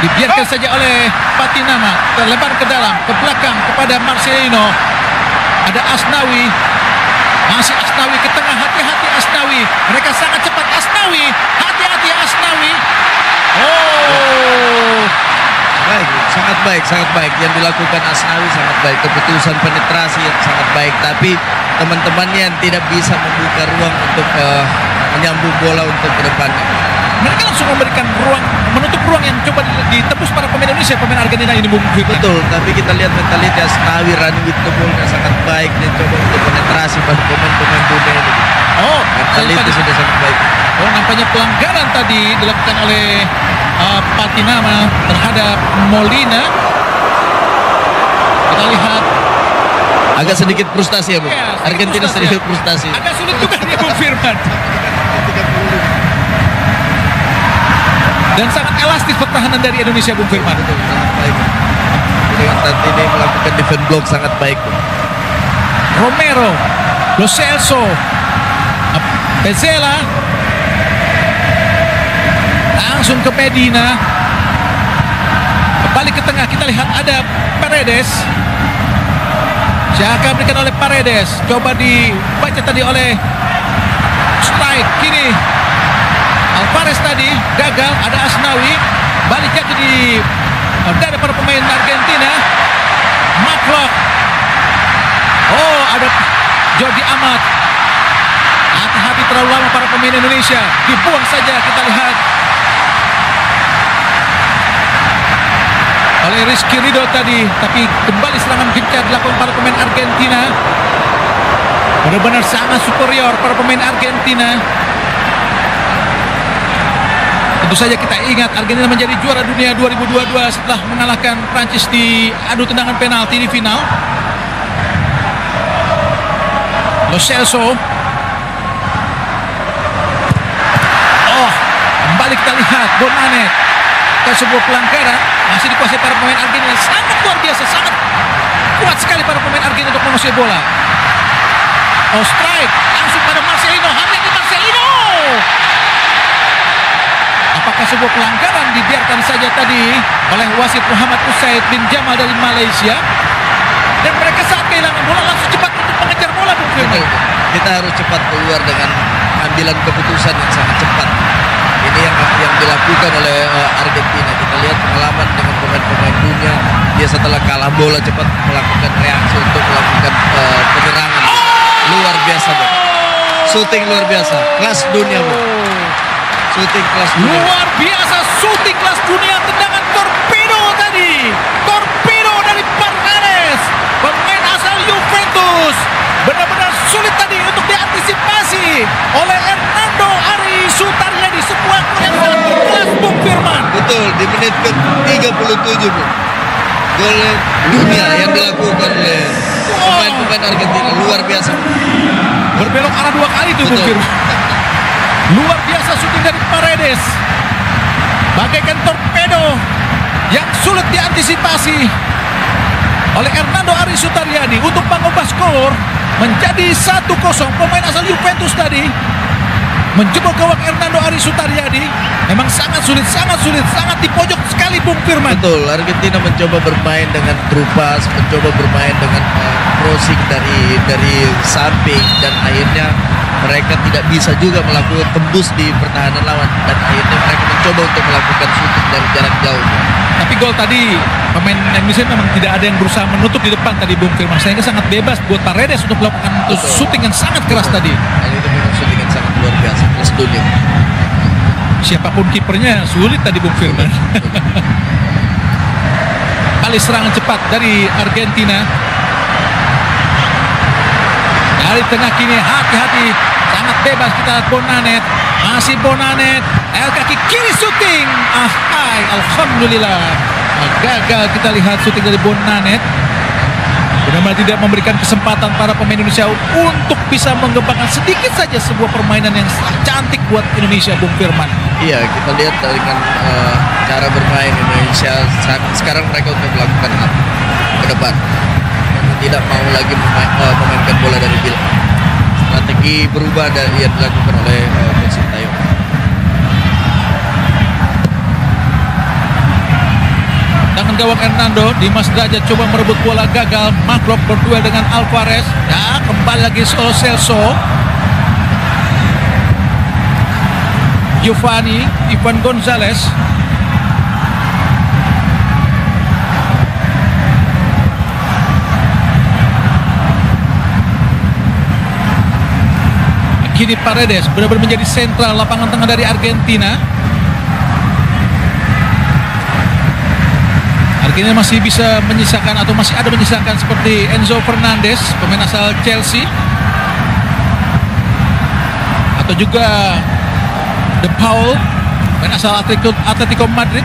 dibiarkan saja oleh Patinama, terlebar ke dalam, ke belakang kepada Marcelino. Ada Asnawi, masih Asnawi ke tengah, hati-hati Asnawi, mereka sangat cepat. Asnawi, hati-hati Asnawi. Baik, sangat baik yang dilakukan Asnawi, sangat baik, keputusan penetrasi yang sangat baik, tapi teman-temannya yang tidak bisa membuka ruang untuk menyambung bola untuk ke depannya. mereka langsung memberikan ruang, menutup ruang yang coba ditembus para pemain Indonesia, pemain Argentina ini Bung Firman. Betul, tapi kita lihat mentalitas Asnawi running with the ball-nya sangat baik. Dia coba untuk penetrasi pada pemain-pemain dunia ini. Oh, Mentalitas sudah sangat baik. oh, nampaknya pelanggaran tadi dilakukan oleh Patinama terhadap Molina. Kita lihat Agak sedikit frustasi ya, Bu. ya, Argentina sedikit frustasi. Agak sulit juga dia Bung Firman. Dan sangat elastis pertahanan dari Indonesia Bung Firman. Betul, sangat baik. Dengan tadi ini melakukan defense block sangat baik, Bu. Romero, Lo Celso, Pezzella, langsung ke Medina, balik ke tengah. Kita lihat ada Paredes. Siapa berikan oleh Paredes, coba dibaca tadi oleh strike kiri. Alvarez tadi gagal, ada Asnawi, balik jatuh di dari para pemain Argentina. Matlock. Oh, ada Jordi Amat. Hati-hati terlalu lama para pemain Indonesia. Dibuang saja, kita lihat. Oleh Rizky Ridho tadi, tapi kembali serangan gencar dilakukan para pemain Argentina. Benar-benar sangat superior para pemain Argentina. Tentu saja kita ingat Argentina menjadi juara dunia 2022 setelah mengalahkan Prancis di adu tendangan penalti di final. Lo Celso. Oh, kembali kita lihat Bonane ke sebuah pelanggaran masih dikuasai para pemain Argentina. Sangat luar biasa, sangat kuat sekali para pemain Argentina untuk menguasai bola. Oh, strike langsung pada Marcelino, hati-hati Marcelino. Apakah sebuah pelanggaran dibiarkan saja tadi oleh wasit Muhammad Usaid bin Jamal dari Malaysia? Dan mereka saat kehilangan bola langsung cepat untuk mengejar bola Bung Firman. Kita harus cepat keluar dengan ambilan keputusan yang sangat cepat. Ini yang dilakukan oleh Argentina. Kita lihat pengalaman dengan pemain-pemain dunia. Dia setelah kalah bola cepat melakukan reaksi untuk melakukan penyerangan. Luar biasa, Bang. Shooting luar biasa, kelas dunia, Bang. Shooting kelas dunia. Luar biasa, shooting kelas dunia, tendangan torpedo tadi. Torpedo dari Fernandes, pemain asal Juventus. Benar-benar sulit tadi untuk diantisipasi oleh Hernando Ari Sutaryadi. Sebuah gol yang sangat kelas Bung Firman. Betul, di menit ke-37, Bu. Gol dunia yang dilakukan oleh pemain-pemain Argentina. Luar biasa. Berbelok arah dua kali itu Bung Betul. Firman. Luar biasa shooting dari Paredes. Bagaikan torpedo yang sulit diantisipasi oleh Hernando Ari Sutaryadi untuk mengubah skor menjadi 1-0. Pemain asal Juventus tadi menjebol gawang Hernando Ari Sutaryadi. Memang sangat sulit, sangat di pojok sekali Bung Firman. Betul, Argentina mencoba bermain dengan trupas, mencoba bermain dengan crossing dari samping, dan akhirnya mereka tidak bisa juga melakukan tembus di pertahanan lawan, dan akhirnya mereka mencoba untuk melakukan shooting dari jarak jauh. Tapi gol tadi pemain Indonesia memang tidak ada yang berusaha menutup di depan tadi Bung Firman, sehingga sangat bebas buat Paredes untuk melakukan shooting yang sangat keras tadi. Dan itu memang shooting yang sangat luar biasa, kelas dunia. Siapapun kipernya sulit tadi Bung Firman. Kali serangan cepat dari Argentina. Dari tengah kini, hati-hati, sangat bebas kita lihat Bonanet. Masih Bonanet, kaki kiri shooting. Alhamdulillah. Gagal kita lihat shooting dari Bonanet. Benar-benar tidak memberikan kesempatan para pemain Indonesia untuk bisa mengembangkan sedikit saja sebuah permainan yang sangat cantik buat Indonesia Bung Firman. Iya, kita lihat dengan cara bermain Indonesia sekarang, mereka untuk melakukan apa ke depan. Tidak mau lagi memainkan bola dari belakang. Strategi berubah yang dilakukan oleh Coach Sintayong. Tangan gawang Hernando, Dimas Derajat coba merebut bola, gagal. Matlock berduel dengan Alvarez. Ya, kembali lagi Lo Celso. Ivan Gonzalez. Kini Paredes benar-benar menjadi sentral lapangan tengah dari Argentina. Argentina masih bisa menyisakan atau masih ada menyisakan seperti Enzo Fernandez, pemain asal Chelsea, atau juga De Paul, pemain asal Atletico Madrid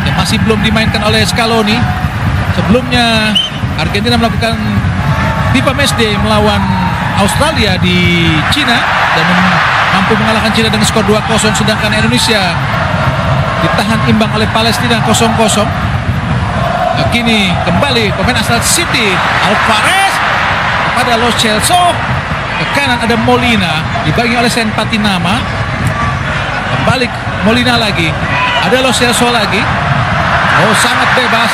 yang masih belum dimainkan oleh Scaloni. Sebelumnya Argentina melakukan FIFA Matchday melawan Australia di Cina dan mampu mengalahkan Cina dengan skor 2-0, sedangkan Indonesia ditahan imbang oleh Palestina 0-0. Kini kembali pemain asal City Alvarez kepada Lo Celso, ke kanan ada Molina, dibagi oleh Sen Patinama, kembali Molina lagi, ada Lo Celso lagi. Oh, sangat bebas.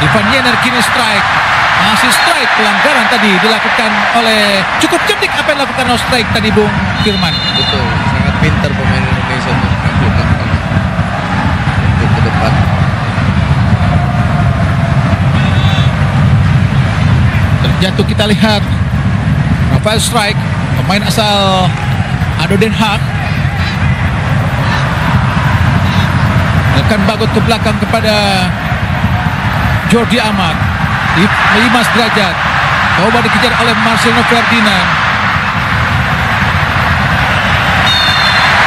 Ivan Jenner kini strike, masih strike. Pelanggaran tadi dilakukan oleh, cukup cerdik apa yang dilakukan no strike tadi Bung Firman. Betul, sangat pintar pemain Indonesia untuk mengambilkan untuk ke depan. Terjatuh kita lihat Rafael Strike, pemain asal ADO Den Haag, akan bagot ke belakang kepada Jordi Amat di 5 derajat, coba dikejar oleh Marcelo Ferdinand.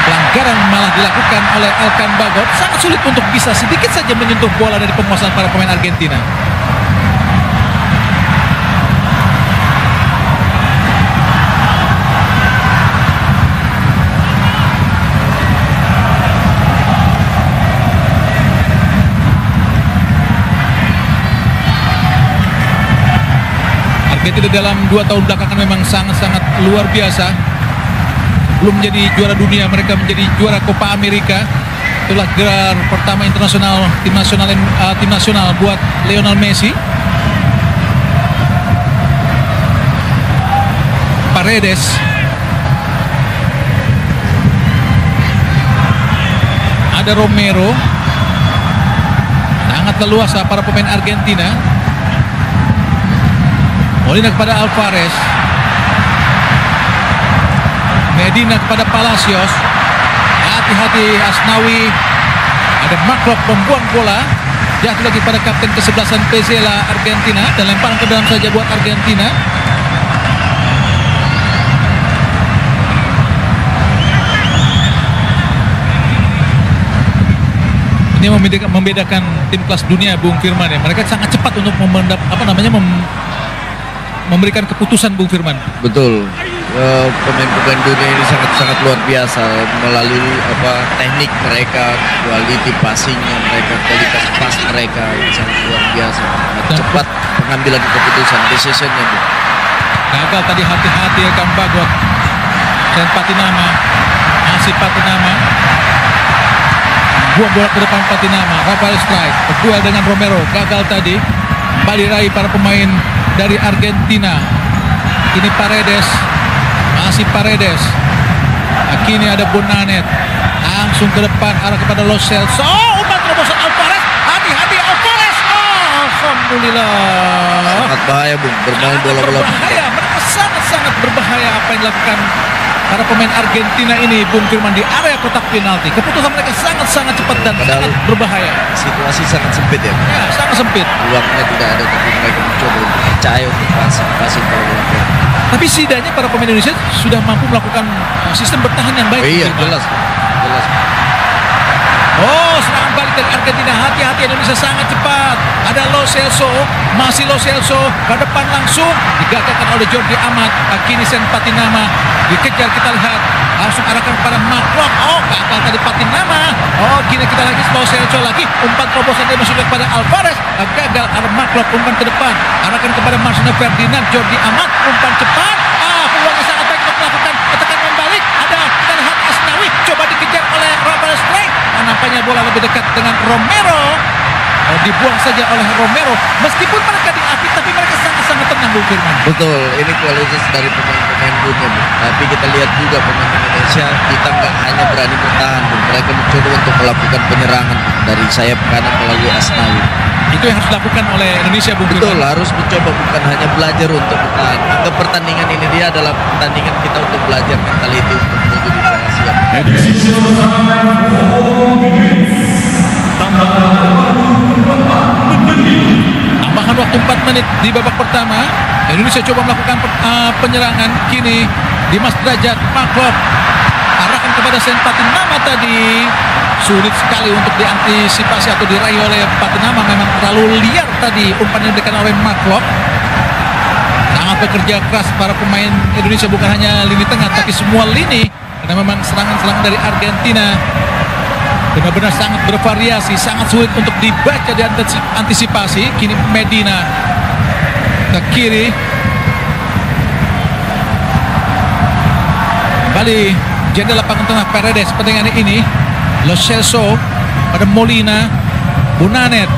Pelanggaran malah dilakukan oleh Elkan Bagot. Sangat sulit untuk bisa sedikit saja menyentuh bola dari penguasaan para pemain Argentina. Argentina dalam 2 tahun belakangan memang sangat-sangat luar biasa. Belum menjadi juara dunia, mereka menjadi juara Copa America. Itulah gelar pertama internasional tim nasional buat Lionel Messi. Paredes, ada Romero. Sangat leluasa para pemain Argentina. Molina kepada Alvarez, Medina kepada Palacios. Hati-hati Asnawi, ada Marklock membuang bola, jatuh lagi pada kapten ke-11 Pezzella Argentina, dan lemparan ke dalam saja buat Argentina. Ini membedakan tim kelas dunia Bung Firman ya. Mereka sangat cepat untuk memberikan keputusan Bung Firman. Betul. Pemain-pemain dunia ini sangat-sangat luar biasa melalui teknik mereka, quality passingnya mereka, kualitas pas mereka sangat luar biasa. Cepat pengambilan keputusan, decisionnya. Gagal tadi, hati-hati Elkan Bagot. Sen Patinama, masih Patinama, buang bola ke depan Patinama. Rafael Strike berduel dengan Romero, gagal tadi. Kembali raih para pemain dari Argentina. Ini Paredes, masih Paredes. Kini ada Bonanet, langsung ke depan arah kepada Lo Celso. Umpan terobosan Alvarez, hati-hati Alvarez. Alhamdulillah. Sangat bahaya Bung, bermain bola-bola. Berbahaya, mereka sangat-sangat berbahaya apa yang dilakukan para pemain Argentina ini Bung Firman di area kotak penalti. Keputusan mereka sangat-sangat cepat dan sangat berbahaya. Situasi sangat sempit ya. Ya, sangat sempit. Peluangnya tidak ada, tapi mereka mencoba untuk percaya untuk passing bola. Tapi setidaknya para pemain Indonesia sudah mampu melakukan sistem bertahan yang baik. Iya, jelas. Oh, serangan balik dari Argentina. Hati-hati, Indonesia sangat cepat. Ada Lo Celso, masih Lo Celso ke depan langsung digagalkan oleh Jordi Amat. Kini Sen Patinama dikejar, kita lihat langsung arahkan kepada Marklock. Oh, gagal tadi Patinama. Oh, kini kita lagi Lo Celso lagi. Umpan terobosan dia masuk kepada Alvarez. Gagal, ada Marklock umpan ke depan. Arahkan kepada Marcelo Ferdinand. Jordi Amat umpan cepat. Peluangnya sangat baik untuk melakukan tekanan balik. Ada, kita lihat Asnawi coba dikejar oleh Rafael Strike. Nampaknya bola lebih dekat dengan Romero. Dibuang saja oleh Romero. Meskipun mereka diapit, tapi mereka sangat-sangat tenang Bung Firman. Betul, ini kualitas dari pemain-pemain dunia. Tapi kita lihat juga pemain Indonesia, kita nggak hanya berani bertahan, mereka mencoba untuk melakukan penyerangan dari sayap kanan melalui Asnawi. Itu yang harus dilakukan oleh Indonesia Bung Firman. Betul, harus mencoba, bukan hanya belajar untuk bertahan. Anggap pertandingan ini dia adalah pertandingan kita untuk belajar mentality untuk menuju di Piala Asia. Tambahan waktu 4 menit di babak pertama. Indonesia coba melakukan penyerangan. Kini Dimas Derajat Maklok arahkan kepada Sen Patinama tadi. Sulit sekali untuk diantisipasi atau diraih oleh Patinama. Memang terlalu liar tadi umpan yang diberikan oleh Maklok. Sangat bekerja keras para pemain Indonesia, bukan hanya lini tengah tapi semua lini, karena memang serangan-serangan dari Argentina benar-benar sangat bervariasi, sangat sulit untuk dibaca dan antisipasi. Kini Medina ke kiri, kembali jendela lapangan tengah Paredes. Pertandingan ini Lo Celso pada Molina, Bonanet,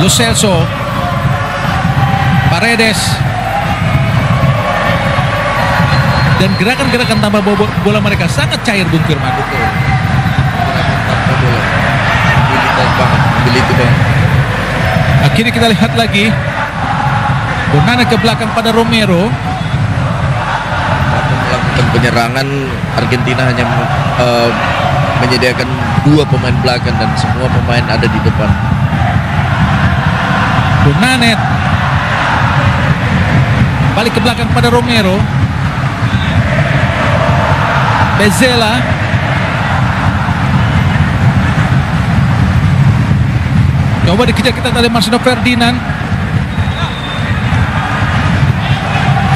Lo Celso, Paredes, dan gerakan-gerakan tanpa bola mereka sangat cair, Bung Firman. Betul. Gerakan tanpa bola. Mobilitas banget. Mobility banget. Akhirnya kita lihat lagi Bonanet ke belakang pada Romero. Waktu melakukan penyerangan, Argentina hanya menyediakan 2 pemain belakang dan semua pemain ada di depan. Bonanet balik ke belakang pada Romero. Bezela, coba dikejar kita tadi Marcelo Ferdinand.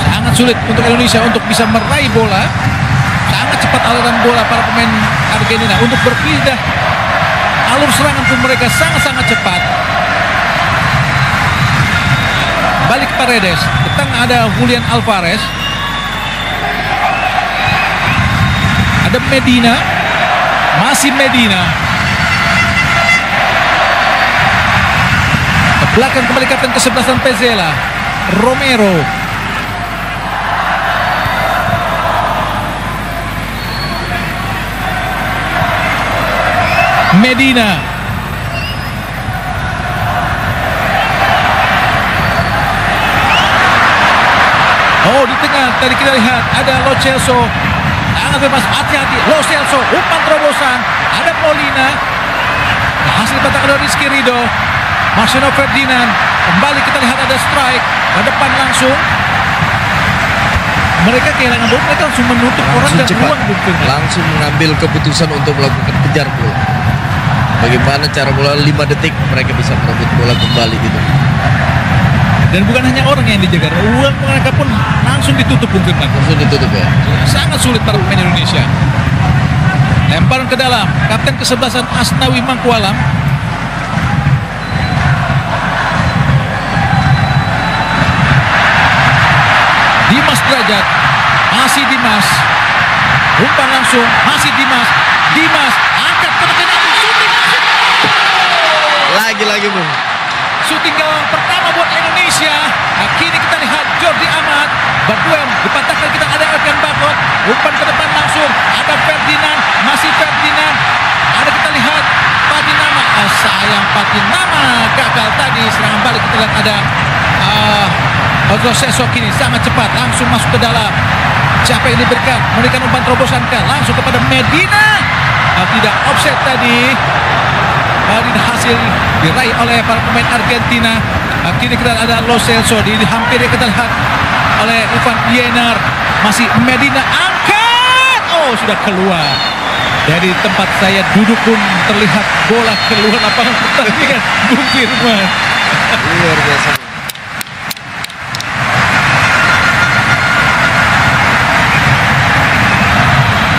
Sangat sulit untuk Indonesia untuk bisa meraih bola. Sangat cepat aliran bola para pemain Argentina untuk berpindah. Alur serangan pun mereka sangat-sangat cepat. Balik Paredes, di tengah ada Julian Alvarez, ada Medina, masih Medina. Ke belakang kembali kapten ke-11 Pezela, Romero. Medina. Oh, di tengah tadi kita lihat ada Lo Celso. Sangat bebas, hati-hati. Lo Celso, umpan terobosan. Ada Molina. Hasil patahkan dari Rizky Ridho. Marcelo Ferdinand. Kembali kita lihat ada strike. Ke depan langsung. Mereka kehilangan bola. Mereka langsung menutup orang Langsung dan cepat. ruang. Langsung mengambil keputusan untuk melakukan kejar bola. Bagaimana cara bola 5 detik mereka bisa merebut bola kembali gitu. Dan bukan hanya orang yang dijaga, ruang mereka pun langsung ditutup, Bung Firman. Langsung ditutup ya. Sangat sulit para pemain Indonesia. Lemparan ke dalam, kapten ke-11 Asnawi Mangkualam. Dimas Derajat, masih Dimas. Umpan langsung, masih Dimas. Dimas angkat ke tengah, shooting. Lagi-lagi Bung. Shooting gawang pertama buat Indonesia. Nah, kini kita lihat Jordi Amat berduel, dipatahkan, kita ada Erkan Bakot. Umpan ke depan langsung, ada Ferdinand, masih Ferdinand. Ada kita lihat Patinama. Sayang Patinama gagal tadi. Serangan balik kita lihat ada Lo Celso kini sangat cepat langsung masuk ke dalam. Siapa yang diberikan? Memberikan umpan terobosan kan langsung kepada Medina. Tidak offset tadi. Dan hasil diraih oleh para pemain Argentina. Kini kita ada Lo Celso dihampiri, kita lihat oleh Ivan Yenar. Masih Medina angkat. Oh, sudah keluar. Dari tempat saya duduk pun terlihat bola keluar lapangan pertandingan. Bung Firman. Luar biasa.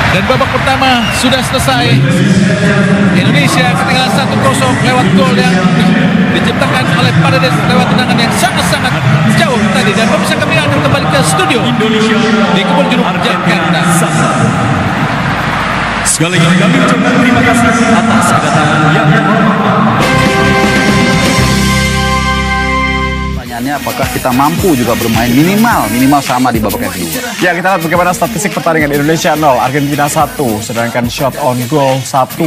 Dan babak pertama sudah selesai. Indonesia ketinggalan 1-0 lewat gol yang diciptakan oleh Paredes lewat tendangan yang sangat-sangat jauh tadi. Dan pemirsa, kami akan kembali ke studio di Kebun Jeruk, Jakarta. Sekali lagi kami ucapkan terima kasih atas kedatangan yang Pertanyaannya, apakah kita mampu juga bermain minimal sama di babak yang kedua? Ya, kita lihat bagaimana statistik pertandingan. Indonesia 0, Argentina 1, sedangkan shot on goal 1/4.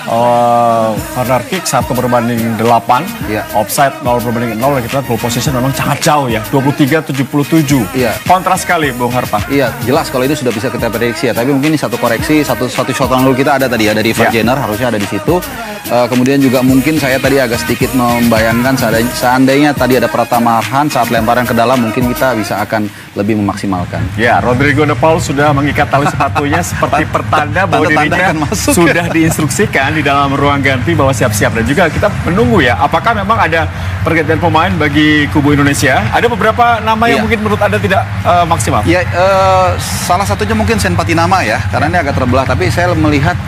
corner kick 1/8, Iya. offside 0/0. Dan kita lihat goal position memang sangat jauh ya, 23-77. Iya. Kontras sekali Bung Harpa. Iya, jelas kalau itu sudah bisa kita prediksi ya. Tapi mungkin ini satu koreksi, satu shot on goal kita ada tadi ya dari Ivan Ya. Jenner, harusnya ada di situ. Kemudian juga mungkin saya tadi agak sedikit membayangkan seandainya tadi ada Pratama Arhan saat lemparan ke dalam, mungkin kita bisa akan lebih memaksimalkan. Ya, Rodrigo De Paul sudah mengikat tali sepatunya seperti pertanda bahwa Tanda-tanda dirinya akan masuk, sudah diinstruksikan di dalam ruang ganti bahwa siap-siap. Dan juga kita menunggu ya, apakah memang ada pergantian pemain bagi kubu Indonesia? Ada beberapa nama yang Iya. mungkin menurut Anda tidak maksimal. Ya, salah satunya mungkin Sen Patinama ya, karena ini agak terbelah. Tapi saya melihat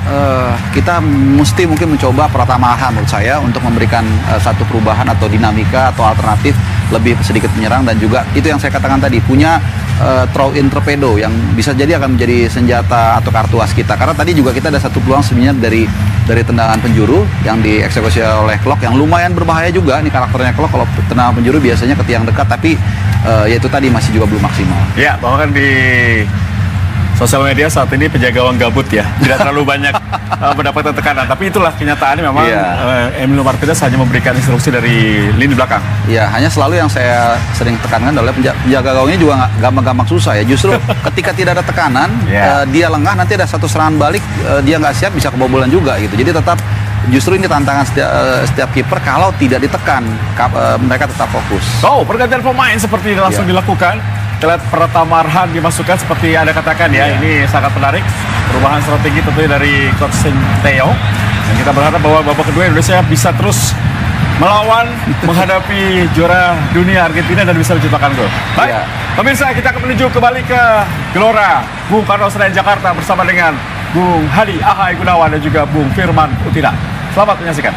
kita mesti mungkin mencoba Pratama Arhan menurut saya untuk memberikan satu perubahan atau dinamika atau alternatif lebih sedikit menyerang, dan juga itu yang saya katakan tadi, punya throw in torpedo yang bisa jadi akan menjadi senjata atau kartu as kita. Karena tadi juga kita ada satu peluang sebenarnya dari tendangan penjuru yang dieksekusi oleh Klok yang lumayan berbahaya juga. Ini karakternya Klok, kalau tendangan penjuru biasanya ke tiang dekat, tapi ya itu tadi masih juga belum maksimal. Ya, bahkan di sosial media saat ini penjaga gawang gabut ya, tidak terlalu banyak mendapatkan tekanan. Tapi itulah kenyataannya memang Iya. Emilio Martinez hanya memberikan instruksi dari lini belakang. Ya, hanya selalu yang saya sering tekankan adalah penjaga gawang ini juga nggak gampang-gampang susah ya. Justru ketika tidak ada tekanan, Yeah. dia lengah, nanti ada satu serangan balik, dia nggak siap, bisa kebobolan juga gitu. Jadi tetap justru ini tantangan setiap kiper, kalau tidak ditekan, mereka tetap fokus. Oh, pergantian pemain seperti ini langsung Ya. dilakukan. Kita lihat Pratama Arhan dimasukkan seperti Anda katakan ya. Ini sangat menarik. Perubahan strategi tentunya dari Coach Sinteyong. Dan kita berharap bahwa babak kedua Indonesia bisa terus melawan, menghadapi juara dunia Argentina dan bisa menciptakan gol. Baik, Ya. pemirsa, kita akan menuju kembali ke Gelora Bung Karno Senayan Jakarta bersama dengan Bung Hadi Ahai Gunawan dan juga Bung Firman Utina. Selamat menyaksikan.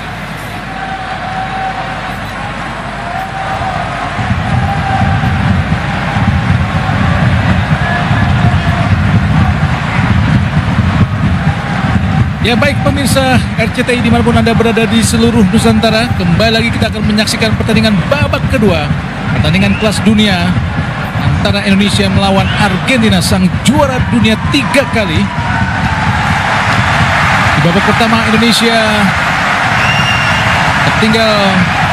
Ya baik pemirsa RCTI dimanapun Anda berada di seluruh Nusantara, kembali lagi kita akan menyaksikan pertandingan babak kedua, pertandingan kelas dunia antara Indonesia melawan Argentina, sang juara dunia 3 kali. Di babak pertama Indonesia tertinggal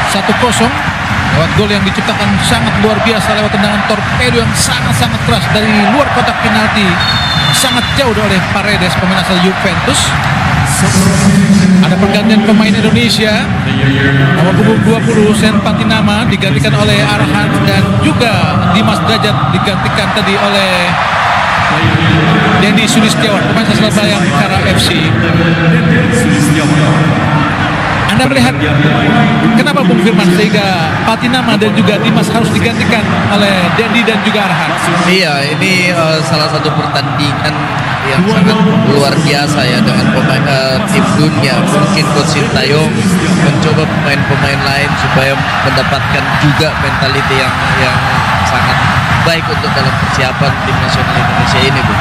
1-0 lewat gol yang diciptakan sangat luar biasa lewat tendangan torpedo yang sangat-sangat keras dari luar kotak penalti, sangat jauh oleh Paredes, pemain asal Juventus. Ada pergantian pemain Indonesia, nomor punggung 20 Sen Patinama digantikan oleh Arhan, dan juga Dimas Derajat digantikan tadi oleh Dendi Sulistiawan, pemain asal Bayangkara FC. Anda melihat kenapa Bung Firman sehingga Patinama dan juga Dimas harus digantikan oleh Dendi dan juga Arhan? Iya, ini salah satu pertandingan yang sangat luar biasa ya dengan pemain tim dunia. Mungkin Coach Sintayong mencoba pemain-pemain lain supaya mendapatkan juga mentaliti yang sangat baik untuk dalam persiapan tim nasional Indonesia ini, Bu.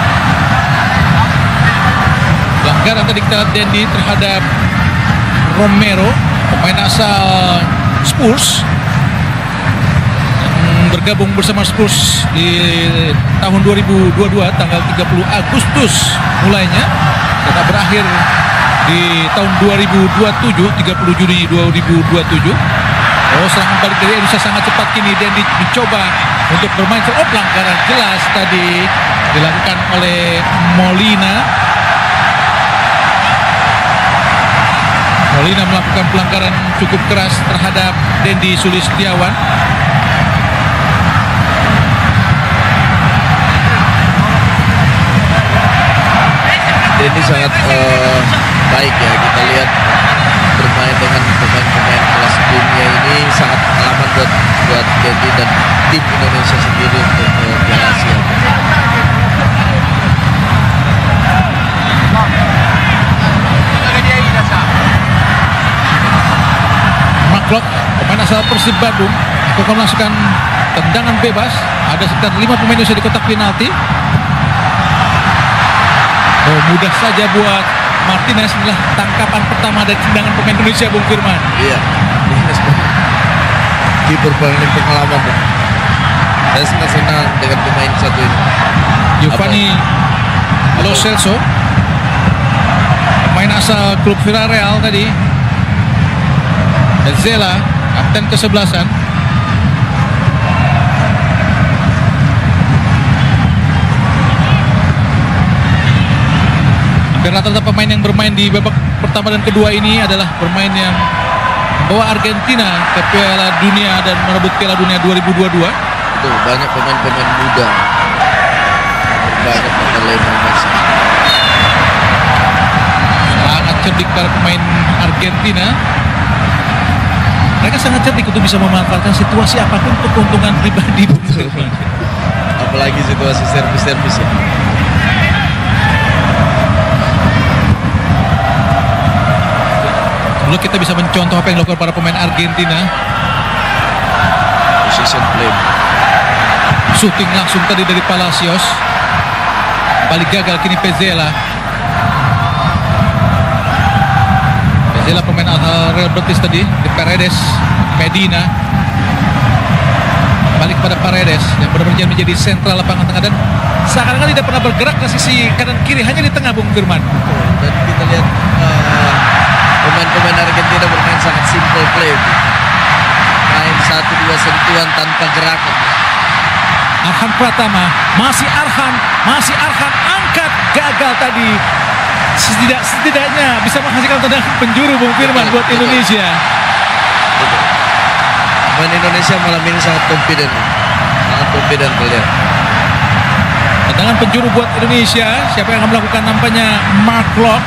Pelanggaran tadi kita lihat Dendi terhadap Romero, pemain asal Spurs yang bergabung bersama Spurs di tahun 2022 tanggal 30 Agustus mulainya, dan berakhir di tahun 2027 30 Juni 2027. Serangan balik dari Indonesia sangat cepat kini. Dendi mencoba untuk bermain pelanggaran jelas tadi dilakukan oleh Molina. Molina melakukan pelanggaran cukup keras terhadap Dendi Sulistiawan. Dendi sangat baik ya, kita lihat bermain dengan pemain-pemain kelas dunia ini sangat pengalaman buat Dendi dan tim Indonesia sendiri untuk Piala Asia. Maklok, pemain asal Persib Bandung, akan melakukan tendangan bebas. Ada sekitar 5 pemain Indonesia di kotak penalti. Mudah saja buat Martinez, adalah tangkapan pertama dari tendangan pemain Indonesia, Bung Firman. Iya, kiper paling pengalaman, Bu. Saya sangat senang dengan pemain satu ini. Giovanni Lo Celso, pemain asal klub Villarreal tadi, Zela, kapten ke-11. Hampir rata-rata pemain yang bermain di babak pertama dan kedua ini adalah bermain yang membawa Argentina ke Piala Dunia dan merebut Piala Dunia 2022. Betul, banyak pemain-pemain muda. Banyak kata Lionel Messi. Sangat cerdik para pemain Argentina. Mereka sangat cerdik untuk bisa memanfaatkan situasi apapun untuk keuntungan pribadi. Apalagi situasi servis-servis ya. Dulu kita bisa mencontoh apa yang dilakukan para pemain Argentina. Position play. Shooting langsung tadi dari Palacios. Balik gagal kini Pezzela. Pezzela pemain asal Real Betis tadi. Di Paredes, Medina. Balik pada Paredes yang benar-benar menjadi sentral lapangan tengah dan seakan-akan tidak pernah bergerak ke sisi kanan kiri, hanya di tengah, Bung Firman. Dan kita lihat pemain-pemain Argentina bermain sangat simple play. Main 1-2 sentuhan tanpa gerakan. Arhan Pratama, masih Arhan angkat, gagal tadi. Setidaknya bisa menghasilkan tendangan penjuru, Bung Firman, buat Indonesia. Pemain Indonesia malam ini sangat confident terlihat. Tendangan penjuru buat Indonesia. Siapa yang akan melakukan? Nampaknya Mark Locke.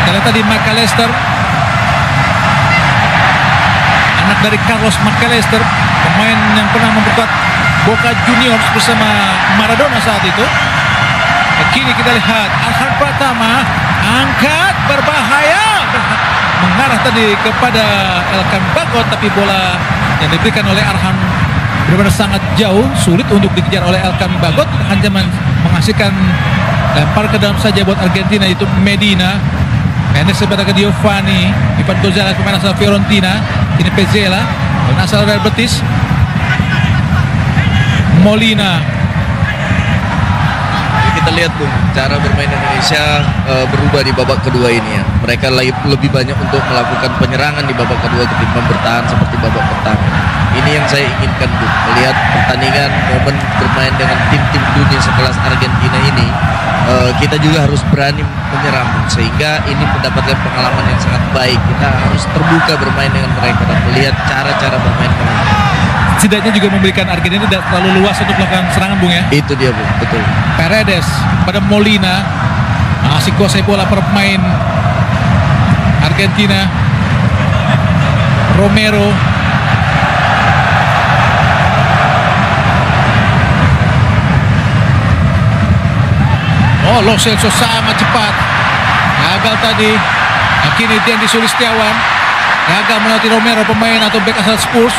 Kita lihat tadi McAllister, anak dari Carlos McAllister, pemain yang pernah memperkuat Boca Juniors bersama Maradona saat itu. Kini kita lihat Arhan Pratama angkat, berbahaya, mengarah tadi kepada Elkan Bagot, tapi bola yang diberikan oleh Arhan benar-benar sangat jauh, sulit untuk dikejar oleh Elkan Bagot. Hanya menghasilkan lempar ke dalam saja buat Argentina, itu Medina. Pendek kepada ke Giovanni, Ivan Gonzalez pemain asal Fiorentina. Ini Pezzela, pemain asal Real Betis. Molina. Kita lihat Bung, cara bermain Indonesia berubah di babak kedua ini ya. Mereka lebih banyak untuk melakukan penyerangan di babak kedua ketimbang bertahan seperti babak pertama. Ini yang saya inginkan Bung, melihat pertandingan momen bermain dengan tim-tim dunia sekelas Argentina ini. Kita juga harus berani menyerang Bung, sehingga ini mendapatkan pengalaman yang sangat baik. Kita harus terbuka bermain dengan mereka dan melihat cara-cara bermain mereka. Setidaknya juga memberikan Argentina tidak terlalu luas untuk melakukan serangan, Bung ya. Itu dia Bung, betul. Paredes pada Molina, masih kuasai bola pemain Argentina. Romero, Lo Celso sangat cepat, gagal tadi. Kini Dendi Sulistiawan gagal melewati Romero, pemain atau bek asal Spurs.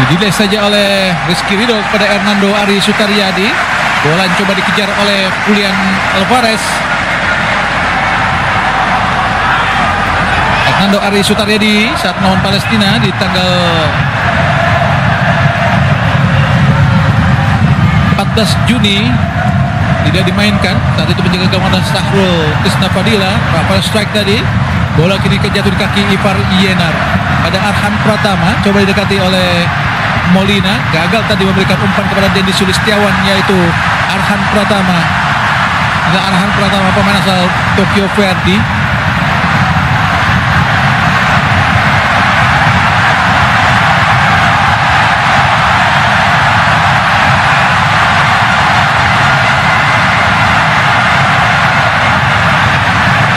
Didelay saja oleh Rizky Ridho kepada Hernando Ari Sutaryadi. Bola coba dikejar oleh Julian Alvarez. Hernando Ari Sutaryadi saat melawan Palestina di tanggal 14 Juni tidak dimainkan. Saat itu penjaga gawang Sahrul Tisna Fadila. Rafael strike tadi. Bola kini jatuh di kaki Ivar Yenar. Pada Arhan Pratama, coba didekati oleh Molina, gagal tadi memberikan umpan kepada Dendi Sulistiawan, yaitu Arhan Pratama. Arhan Pratama pemain asal Tokyo Verdy.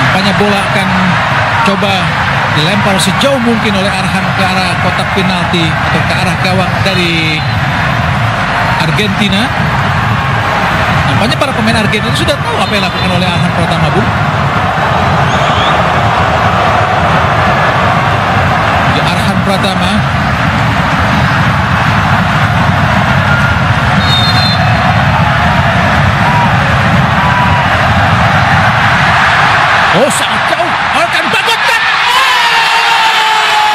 Nampaknya bola akan coba dilempar sejauh mungkin oleh Arhan ke arah kotak penalti atau ke arah gawang dari Argentina. Nampaknya para pemain Argentina sudah tahu apa yang dilakukan oleh Arhan Pratama, Bung. Arhan Pratama sangat jauh. Elkan Bagot.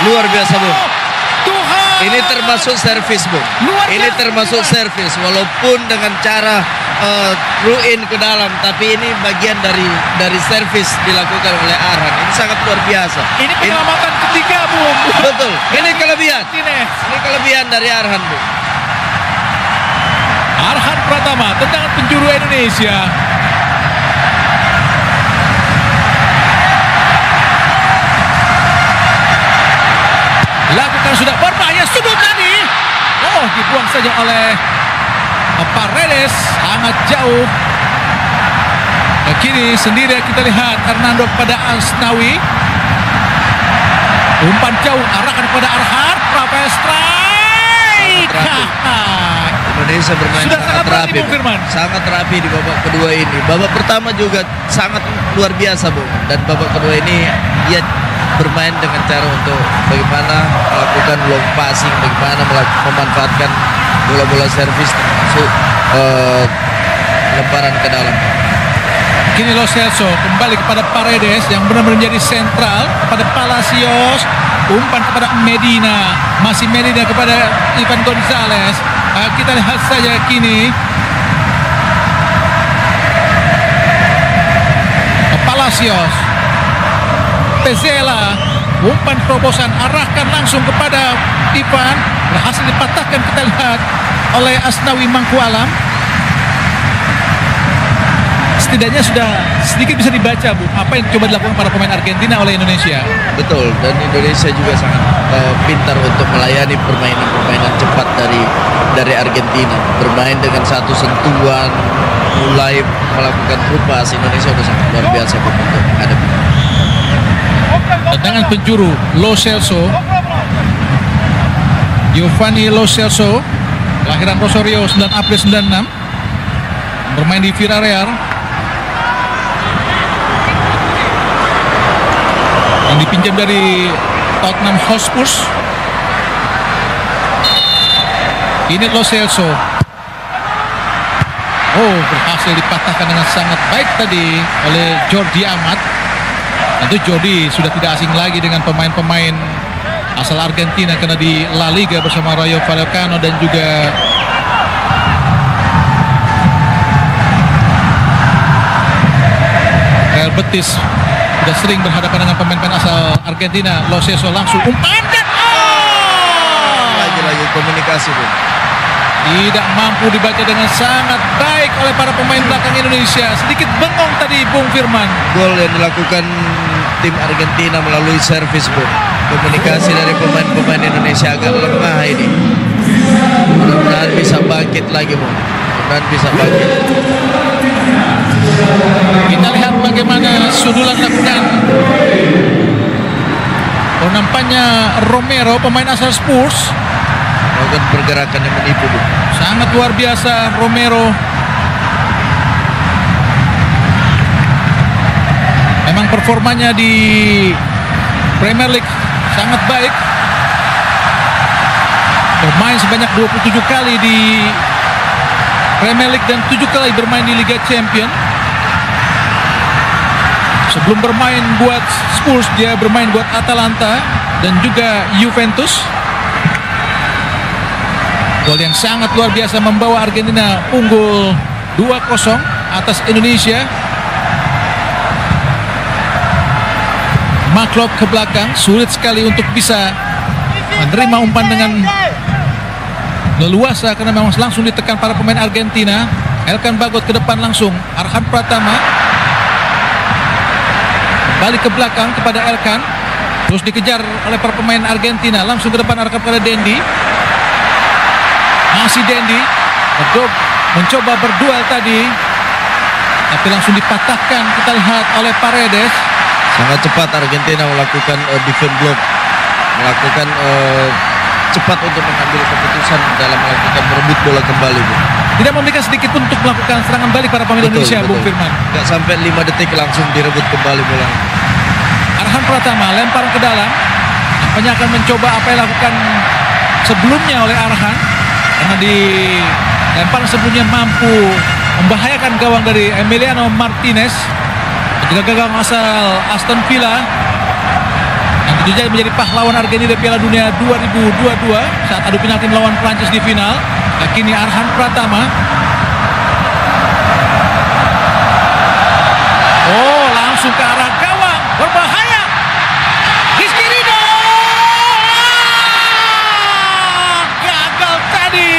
Luar biasa Bung. Tuhan. Ini termasuk servis, Bu. Luar Ini biasa, termasuk Bang. servis, walaupun dengan cara through in ke dalam, tapi ini bagian dari servis dilakukan oleh Arhan. Ini sangat luar biasa. Ini penyelamatan ketiga, Bung. Betul. Ini kelebihan. Martinez. Ini kelebihan dari Arhan, Bu. Arhan Pratama, tendangan penjuru Indonesia. Lakukan sudah berbahaya, sudut tadi. Oh, dibuang saja oleh Paredes, sangat jauh. Ke kiri sendiri kita lihat Hernando kepada Asnawi. Umpan jauh, arahkan kepada Arhan. Rafael strike. Indonesia bermain Sudah sangat rapi, rapi, Bung Bu. Firman. Sangat rapi di babak kedua ini. Babak pertama juga sangat luar biasa, Bu. Dan babak kedua ini dia bermain dengan cara untuk bagaimana melakukan long passing, bagaimana memanfaatkan bola-bola servis termasuk lemparan ke dalam. Kini Lo Celso kembali kepada Paredes yang benar-benar menjadi sentral kepada Palacios. Umpan kepada Medina, masih Medina kepada Ivan Gonzalez. Kita lihat saja kini Palacios, Pezela, umpan terobosan arahkan langsung kepada Ivan, berhasil dipatahkan kita lihat oleh Asnawi Mangku Alam. Setidaknya sudah sedikit bisa dibaca, Bu, apa yang coba dilakukan para pemain Argentina oleh Indonesia. Betul, dan Indonesia juga sangat pintar untuk melayani permainan cepat dari Argentina. Bermain dengan satu sentuhan, mulai melakukan rupas. Indonesia sudah sangat luar biasa untuk menghadapi. Tendangan penjuru Lo Celso, Giovanni Lo Celso, kelahiran Rosario 9 April 96, bermain di Villarreal, yang dipinjam dari Tottenham Hotspur. Ini Lo Celso. Oh, berhasil dipatahkan dengan sangat baik tadi oleh Jordi Amat. Tentu Jordi sudah tidak asing lagi dengan pemain-pemain asal Argentina karena di La Liga bersama Rayo Vallecano dan juga Real Betis. Sudah sering berhadapan dengan pemain-pemain asal Argentina. Lo Celso langsung umpan dan Lagi-lagi komunikasi, Bu. tidak mampu dibaca dengan sangat baik oleh para pemain belakang Indonesia. Sedikit bengong tadi Bung Firman. Gol yang dilakukan tim Argentina melalui servis, Bu. Komunikasi dari pemain-pemain Indonesia agak lemah ini. Mudah-mudahan bisa bangkit lagi, Bu. Mudah-mudahan bisa bangkit. Kita lihat bagaimana sundulan dilakukan. Oh, nampaknya Romero, pemain asal Spurs, Melakukan pergerakan yang menipu, Bu. sangat luar biasa Romero. Memang performanya di Premier League sangat baik. Bermain sebanyak 27 kali di Premier League dan 7 kali bermain di Liga Champions. Sebelum bermain buat Spurs, dia bermain buat Atalanta dan juga Juventus. Gol yang sangat luar biasa membawa Argentina unggul 2-0 atas Indonesia. Maklok ke belakang, sulit sekali untuk bisa menerima umpan dengan leluasa karena memang langsung ditekan para pemain Argentina. Elkan Bagot ke depan langsung, Arhan Pratama balik ke belakang kepada Elkan, terus dikejar oleh para pemain Argentina, langsung ke depan arahkan kepada Dendi. Masih Dendi mencoba berduel tadi, tapi langsung dipatahkan kita lihat oleh Paredes. Sangat cepat Argentina melakukan defense block, melakukan cepat untuk mengambil keputusan dalam melakukan merebut bola kembali, Bu. Tidak memberikan sedikit pun untuk melakukan serangan balik para pemain Indonesia, Bung Firman. Gak sampai 5 detik langsung direbut kembali bola. Arhan Pratama lempar ke dalam, nampaknya akan mencoba apa yang dilakukan sebelumnya oleh Arhan, karena di lemparan sebelumnya mampu membahayakan gawang dari Emiliano Martinez, juga gawang asal Aston Villa yang Tentu saja menjadi pahlawan Argentina Piala Dunia 2022 saat adu penalti melawan Prancis di final. Kini Arhan Pratama. Oh, langsung ke arah gawang, berbahaya. Rizky Ridho, gagal tadi.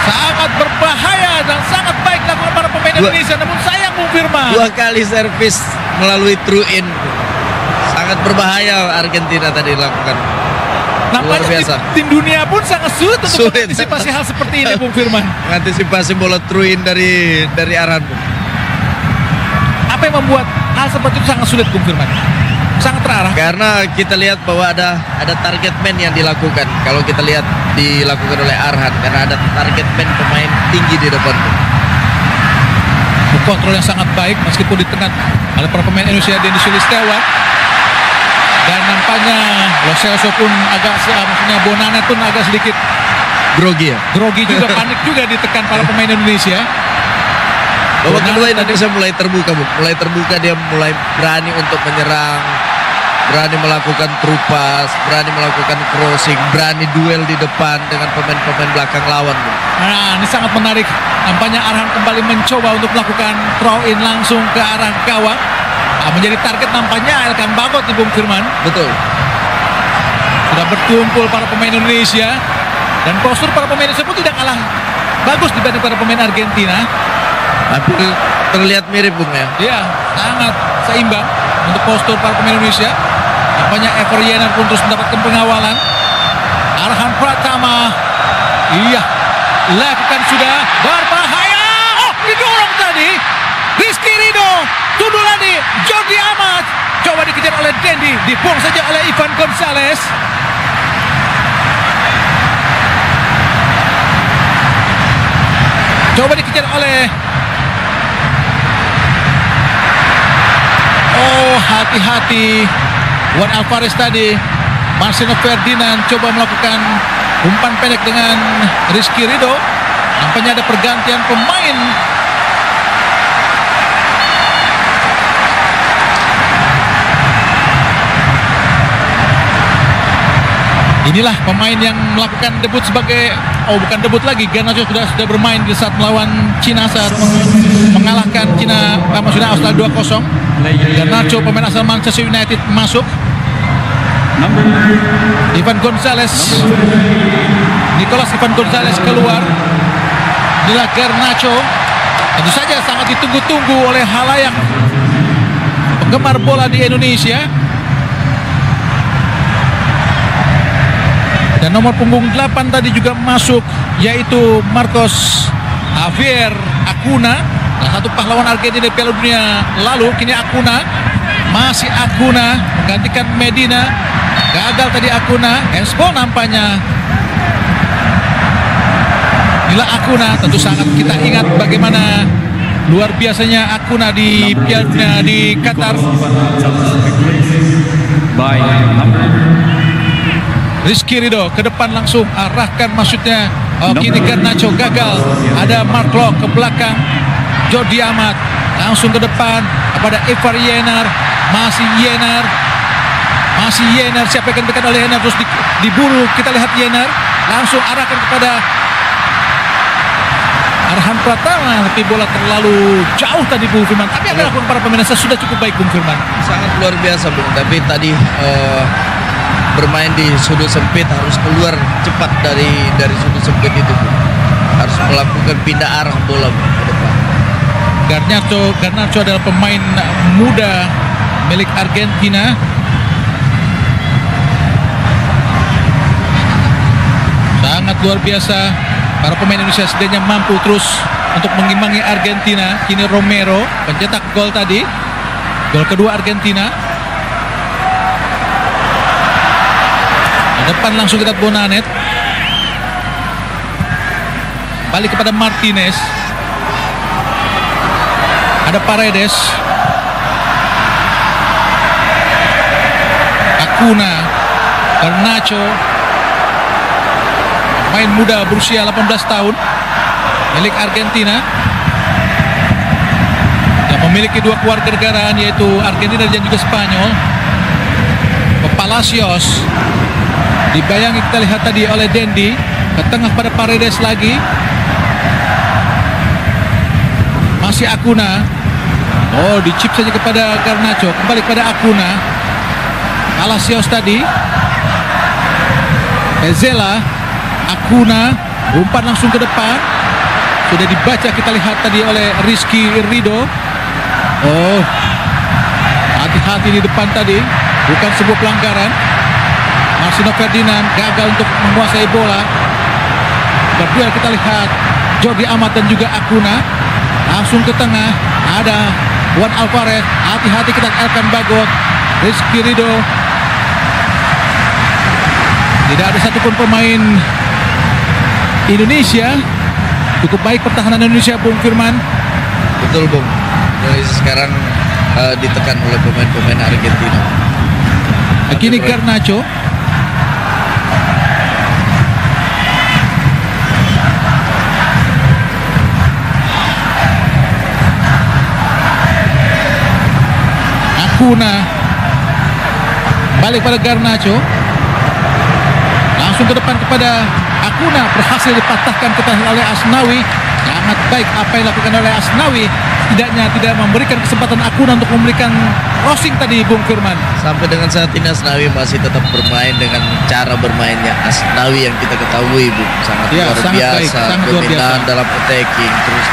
Sangat berbahaya dan sangat baik dilakukan para pemain Indonesia. Namun sayang Bung Firman. 2 kali servis melalui through in. Sangat berbahaya Argentina tadi dilakukan. Nampaknya Luar biasa. tim dunia pun sangat sulit untuk Sulit. mengantisipasi hal seperti ini, Bung Firman. Mengantisipasi bola through in dari Arhan. Apa yang membuat hal seperti itu sangat sulit, Bung Firman? Sangat terarah. Karena kita lihat bahwa ada target man yang dilakukan. Kalau kita lihat dilakukan oleh Arhan, karena ada target man pemain tinggi di depan. Kontrol yang sangat baik meskipun di tengah ada para pemain Indonesia, Denny Sulistiawan, dan nampaknya Lo Celso pun maksudnya Bonana pun agak sedikit Grogi ya. grogi juga, panik juga ditekan para pemain Indonesia. Babak kedua Indonesia mulai terbuka, Bu. Mulai terbuka, dia mulai berani untuk menyerang, berani melakukan through pass, berani melakukan crossing, berani duel di depan dengan pemain-pemain belakang lawan, Bu. Nah, ini sangat menarik. Nampaknya Arhan kembali mencoba untuk melakukan throw in langsung ke arah gawang. Menjadi target nampaknya Elkan Bagot di Bung Firman. Betul. Sudah berkumpul para pemain Indonesia dan postur para pemain Indonesia pun tidak kalah bagus dibanding para pemain Argentina. Hampir terlihat mirip, Bung ya. Ya, sangat seimbang untuk postur para pemain Indonesia. Nampaknya Ever Yener pun terus mendapatkan pengawalan. Arhan Pratama, iya, lakukan sudah berbahaya. Oh, didorong tadi. Rizky Ridho, tuduh lagi Jordi Amat. Coba dikejar oleh Dendi, dibuang saja oleh Ivan Gonzalez. Coba dikejar oleh, oh, hati-hati Juan Alvarez tadi. Marcelo Ferdinand coba melakukan umpan pendek dengan Rizky Ridho. Nampaknya ada pergantian pemain. Inilah pemain yang melakukan debut sebagai, oh bukan debut lagi, Garnacho sudah bermain di saat melawan Cina saat mengalahkan Cina, maksudnya Australia 2-0. Garnacho pemain asal Manchester United masuk. Ivan Gonzalez, Nicolas Ivan Gonzalez keluar. Inilah Garnacho. Tentu saja sangat ditunggu-tunggu oleh halayak penggemar bola di Indonesia. Dan nomor punggung 8 tadi juga masuk, yaitu Marcos Javier Acuna, salah satu pahlawan Argentina di Piala Dunia lalu. Kini Acuna, masih Acuna menggantikan Medina. Gagal tadi Acuna, Espo nampaknya. Inilah Acuna, tentu sangat kita ingat bagaimana luar biasanya Acuna di Piala Dunia di Qatar. By number Rizky Ridho ke depan langsung arahkan maksudnya. Oh, kini Garnacho gagal. Ada Mark Locke ke belakang. Jordi Amat langsung ke depan kepada Ever Yener. Masih Yener. Siapa yang akan oleh Yener, terus diburu. Kita lihat Yener langsung arahkan kepada Arhan Pratama, tapi bola terlalu jauh tadi Bung Firman. Tapi apa yang dilakukan para pemain sudah cukup baik Bung Firman. Sangat luar biasa, Bung. Tapi tadi bermain di sudut sempit, harus keluar cepat dari sudut sempit itu, Bung. Harus melakukan pindah arah bola, Bung, ke depan. Garnacho adalah pemain muda milik Argentina. Sangat luar biasa. Para pemain Indonesia setidaknya mampu terus untuk mengimbangi Argentina. Kini Romero pencetak gol tadi. Gol kedua Argentina. Di depan langsung kita Bonanet. Balik kepada Martinez. Ada Paredes. Acuna. Garnacho. Main muda berusia 18 tahun milik Argentina yang memiliki dua kewarganegaraan yaitu Argentina dan juga Spanyol. Palacios dibayangi kita lihat tadi oleh Dendi, ke tengah pada Paredes lagi, masih Acuna. Oh, dicip saja kepada Garnacho, kembali kepada Acuna. Palacios tadi, Ezela, Acuna, umpan langsung ke depan. Sudah dibaca kita lihat tadi oleh Rizky Rido. Oh, hati-hati di depan tadi, bukan sebuah pelanggaran. Marcelo Ferdinand gagal untuk menguasai bola. Berduel kita lihat Jordi Amat dan juga Acuna. Langsung ke tengah ada Juan Alvarez. Hati-hati kita Elkan Bagot, Rizky Rido. Tidak ada satupun pemain Indonesia. Cukup baik pertahanan Indonesia, Bung Firman. Betul, Bung. Jadi sekarang ditekan oleh pemain-pemain Argentina. Kini Garnacho. Acuna. Balik pada Garnacho. Langsung ke depan kepada Acuna, berhasil dipatahkan kita oleh Asnawi. Sangat baik apa yang dilakukan oleh Asnawi. Setidaknya tidak memberikan kesempatan Acuna untuk memberikan crossing tadi, Bung Firman. Sampai dengan saat ini Asnawi masih tetap bermain dengan cara bermainnya Asnawi yang kita ketahui, Bu. Sangat Ya, luar sangat biasa, baik, sangat luar dominan biasa. dalam attacking, terus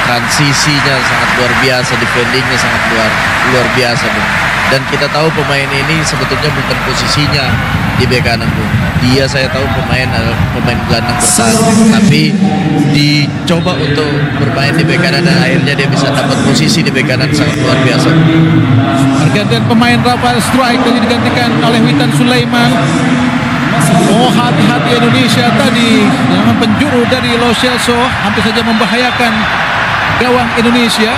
transisinya sangat luar biasa, defendingnya sangat luar biasa, Bu. Dan kita tahu pemain ini sebetulnya bukan posisinya di bek kanan, Bu. Dia saya tahu pemain gelandang bertahan, tapi dicoba untuk bermain di bek kanan dan akhirnya dia bisa dapat posisi di bek kanan sangat luar biasa. Pergantian pemain Rafael Struijk tadi digantikan oleh Witan Sulaiman. Oh, hati-hati Indonesia tadi dengan penjuru dari Lo Celso, hampir saja membahayakan gawang Indonesia.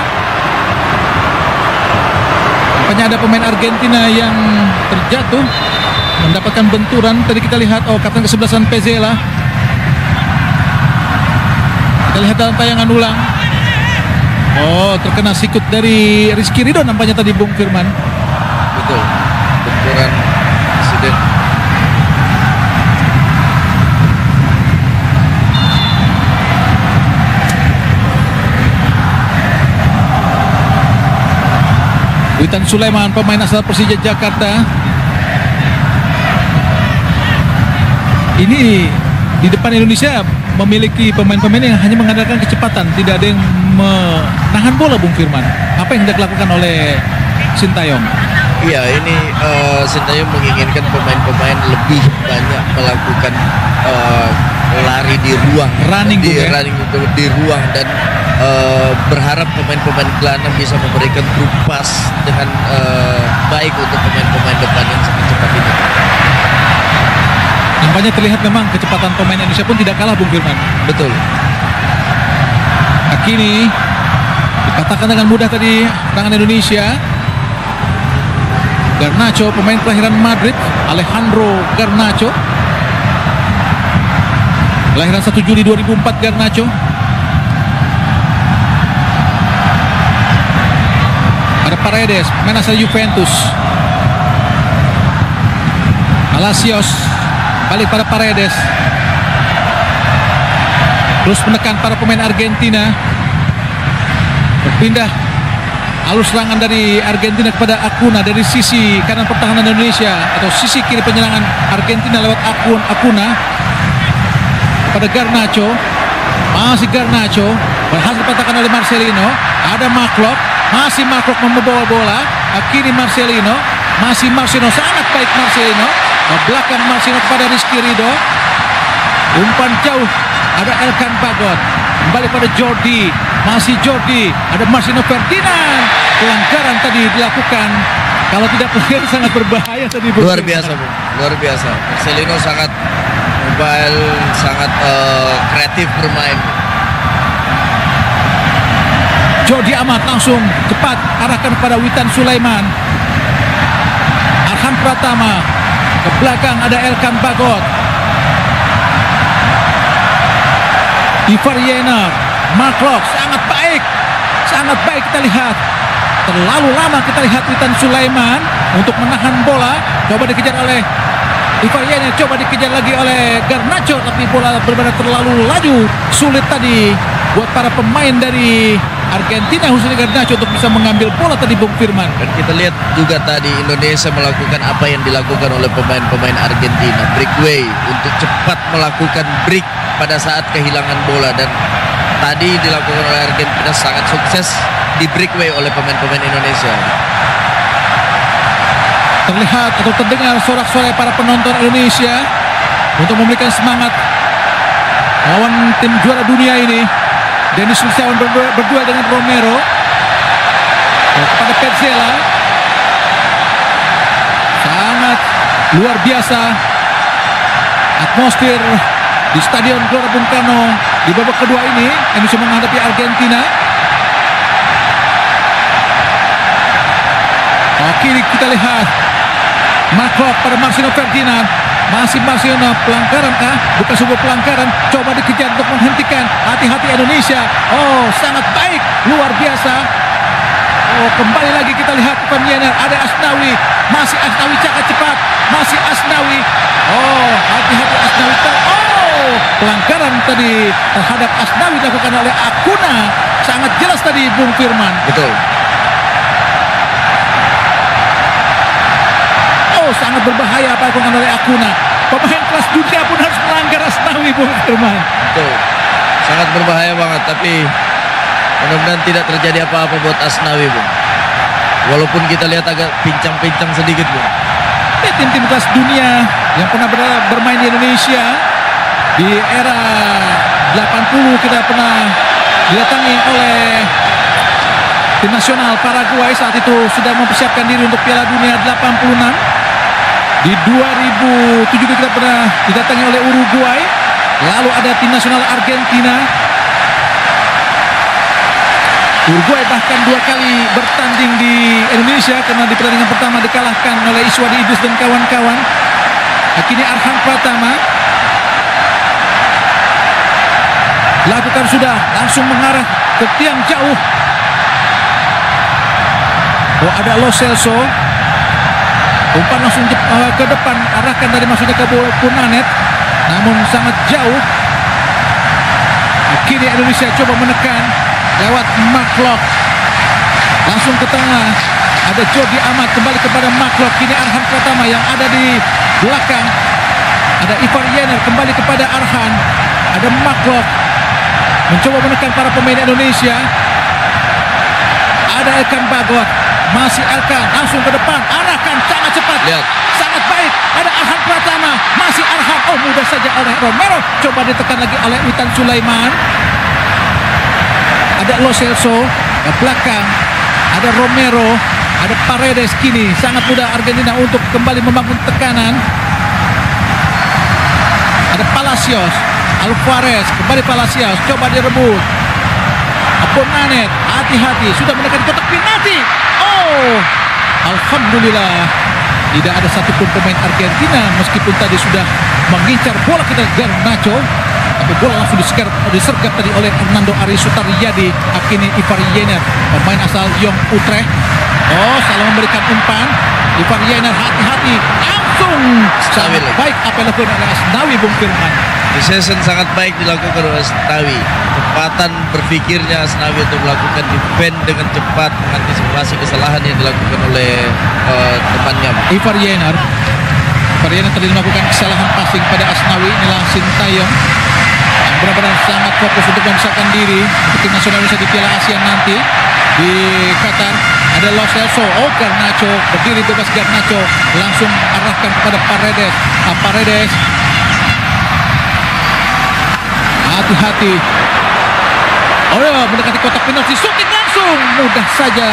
Nampaknya ada pemain Argentina yang terjatuh, mendapatkan benturan. Tadi kita lihat, oh, kapten kesebelasan Pezela. Kita lihat dalam tayangan ulang. Oh, terkena sikut dari Rizky Rido nampaknya tadi, Bung Firman. Betul, benturan insiden. Witan Sulaiman, pemain asal Persija Jakarta. Ini di depan Indonesia memiliki pemain-pemain yang hanya mengandalkan kecepatan, tidak ada yang menahan bola, Bung Firman. Apa yang hendak dilakukan oleh Sintayong? Iya, ini Sintayong menginginkan pemain-pemain lebih banyak melakukan lari di ruang, Running, di, Bung, ya? running di ruang, dan berharap pemain-pemain gelandang bisa memberikan through pass dengan baik untuk pemain-pemain depan yang sangat cepat ini. Nampaknya terlihat memang kecepatan pemain Indonesia pun tidak kalah, Bung Firman. Betul. Kini dipatahkan dengan mudah tadi tangan Indonesia. Garnacho, pemain kelahiran Madrid, Alejandro Garnacho. Kelahiran 1 Juli 2004 Garnacho. Ada Paredes, pemain asal Juventus. Palacios, balik pada Paredes. Terus menekan para pemain Argentina. Berpindah alur serangan dari Argentina kepada Acuna dari sisi kanan pertahanan Indonesia atau sisi kiri penyerangan Argentina lewat Acuna kepada Garnacho. Masih Garnacho, berhasil dipatahkan oleh Marcelino. Ada Marklock, masih Marklock membawa bola. Kini Marcelino, masih Marcelino, sangat baik Marcelino. Belakang Marcelino kepada Rizky Rido. Umpan jauh, ada Elkan Bagot. Kembali pada Jordi, masih Jordi. Ada Marcelo Ferdinand. Pelanggaran tadi dilakukan. Kalau tidak pelanggaran sangat berbahaya tadi. Luar biasa, Bu. Luar biasa. Marcelino sangat mobile, sangat kreatif bermain. Jordi Amat langsung cepat arahkan kepada Witan Sulaiman. Arhan Pratama ke belakang, ada Elkan Bagot. Ivar Yener, Marklock sangat baik kita lihat. terlalu lama. Kita lihat Witan Sulaiman untuk menahan bola, coba dikejar oleh Ivar Yener, coba dikejar lagi oleh Garnacho, tapi bola benar-benar terlalu laju. Sulit tadi buat para pemain dari Argentina, khususnya Garnacho, untuk bisa mengambil bola tadi, Bung Firman. Dan kita lihat juga tadi Indonesia melakukan apa yang dilakukan oleh pemain-pemain Argentina, breakaway untuk cepat melakukan break pada saat kehilangan bola, dan tadi dilakukan oleh Argentina sangat sukses di breakaway oleh pemain-pemain Indonesia. Terlihat atau terdengar sorak-sorai para penonton Indonesia untuk memberikan semangat lawan tim juara dunia ini. Dennis Sulistiawan berduel dengan Romero kepada Petzela. Sangat luar biasa atmosfer di Stadion Gelora Bung Karno di babak kedua ini. Indonesia menghadapi Argentina. Kini kita lihat Marklock pada Marcelo Ferdinand. Masih Marcelo, pelanggaran kah? Bukan sebuah pelanggaran. Coba dikejar untuk menghentikan. Hati-hati Indonesia. Oh, sangat baik, luar biasa. Oh, kembali lagi kita lihat Ivar Yener. Ada Asnawi. Masih Asnawi cakap cepat. Masih Asnawi. Oh, hati-hati Asnawi. Oh, pelanggaran tadi terhadap Asnawi dilakukan oleh Acuna. Sangat jelas tadi, Bung Firman. Betul. Sangat berbahaya apa yang dilakukan oleh Acuna. Pemain kelas dunia pun harus melanggar Asnawi, Bung Firman. Betul. Sangat berbahaya banget, tapi mudah-mudahan tidak terjadi apa-apa buat Asnawi, Bung. Walaupun kita lihat agak pincang-pincang sedikit, Bung. Tim-tim kelas dunia yang pernah bermain di Indonesia di era 80, kita pernah didatangi oleh tim nasional Paraguay. Saat itu sudah mempersiapkan diri untuk Piala Dunia 86. Di 2007 kita pernah didatangi oleh Uruguay. Lalu ada tim nasional Argentina. Uruguay bahkan 2 kali bertanding di Indonesia, karena di pertandingan pertama dikalahkan oleh Iswadi Idris dan kawan-kawan. Kini Arhan Pratama lakukan sudah, langsung mengarah ke tiang jauh. Oh, ada Lo Celso. Umpan langsung ke depan, arahkan dari maksudnya ke bola Punanet, namun sangat jauh. Kini Indonesia coba menekan lewat Marklock, langsung ke tengah. Ada Jordi Amat, kembali kepada Marklock. Kini Arhan Pratama yang ada di belakang. Ada Ivar Yener, kembali kepada Arhan. Ada Marklock mencoba menekan para pemain Indonesia. Ada Elkan Bagot. Masih Elkan, langsung ke depan, arahkan sangat cepat. Lihat. Sangat baik. Ada Arhan Pratama, masih Arhan. Oh, mudah saja oleh Romero. Coba ditekan lagi oleh Witan Sulaiman. Ada Lo Celso ke belakang. Ada Romero, ada Paredes. Kini sangat mudah Argentina untuk kembali membangun tekanan. Ada Palacios, Alvarez, kembali Palacios, coba direbut. Bonanet, hati-hati, sudah mendekati kotak penalti. Oh, alhamdulillah tidak ada satupun pemain Argentina, meskipun tadi sudah mengincar bola kita Garnacho, tapi bola langsung disergap tadi oleh Hernando Ari Sutaryadi. Kini Ivar Yener, pemain asal Young Utrecht. Oh, salah memberikan umpan. Ivar Yener, hati-hati, langsung sangat baik apa yang dilakukan oleh Asnawi, Bung Firman. Decision sangat baik dilakukan oleh Asnawi. Kecepatan berpikirnya Asnawi untuk melakukan defend dengan cepat, mengantisipasi kesalahan yang dilakukan oleh temannya. Ivar Yener tadi melakukan kesalahan passing pada Asnawi. Inilah Sintayong yang benar-benar sangat fokus untuk memisahkan diri untuk tim nasional Indonesia di Piala Asia nanti di Qatar. Ada Lo Celso, oh Garnacho, berdiri bebas Garnacho, langsung arahkan kepada Paredes. Paredes, hati-hati. Oh ya, mendekati kotak penalti, shooting langsung, mudah saja.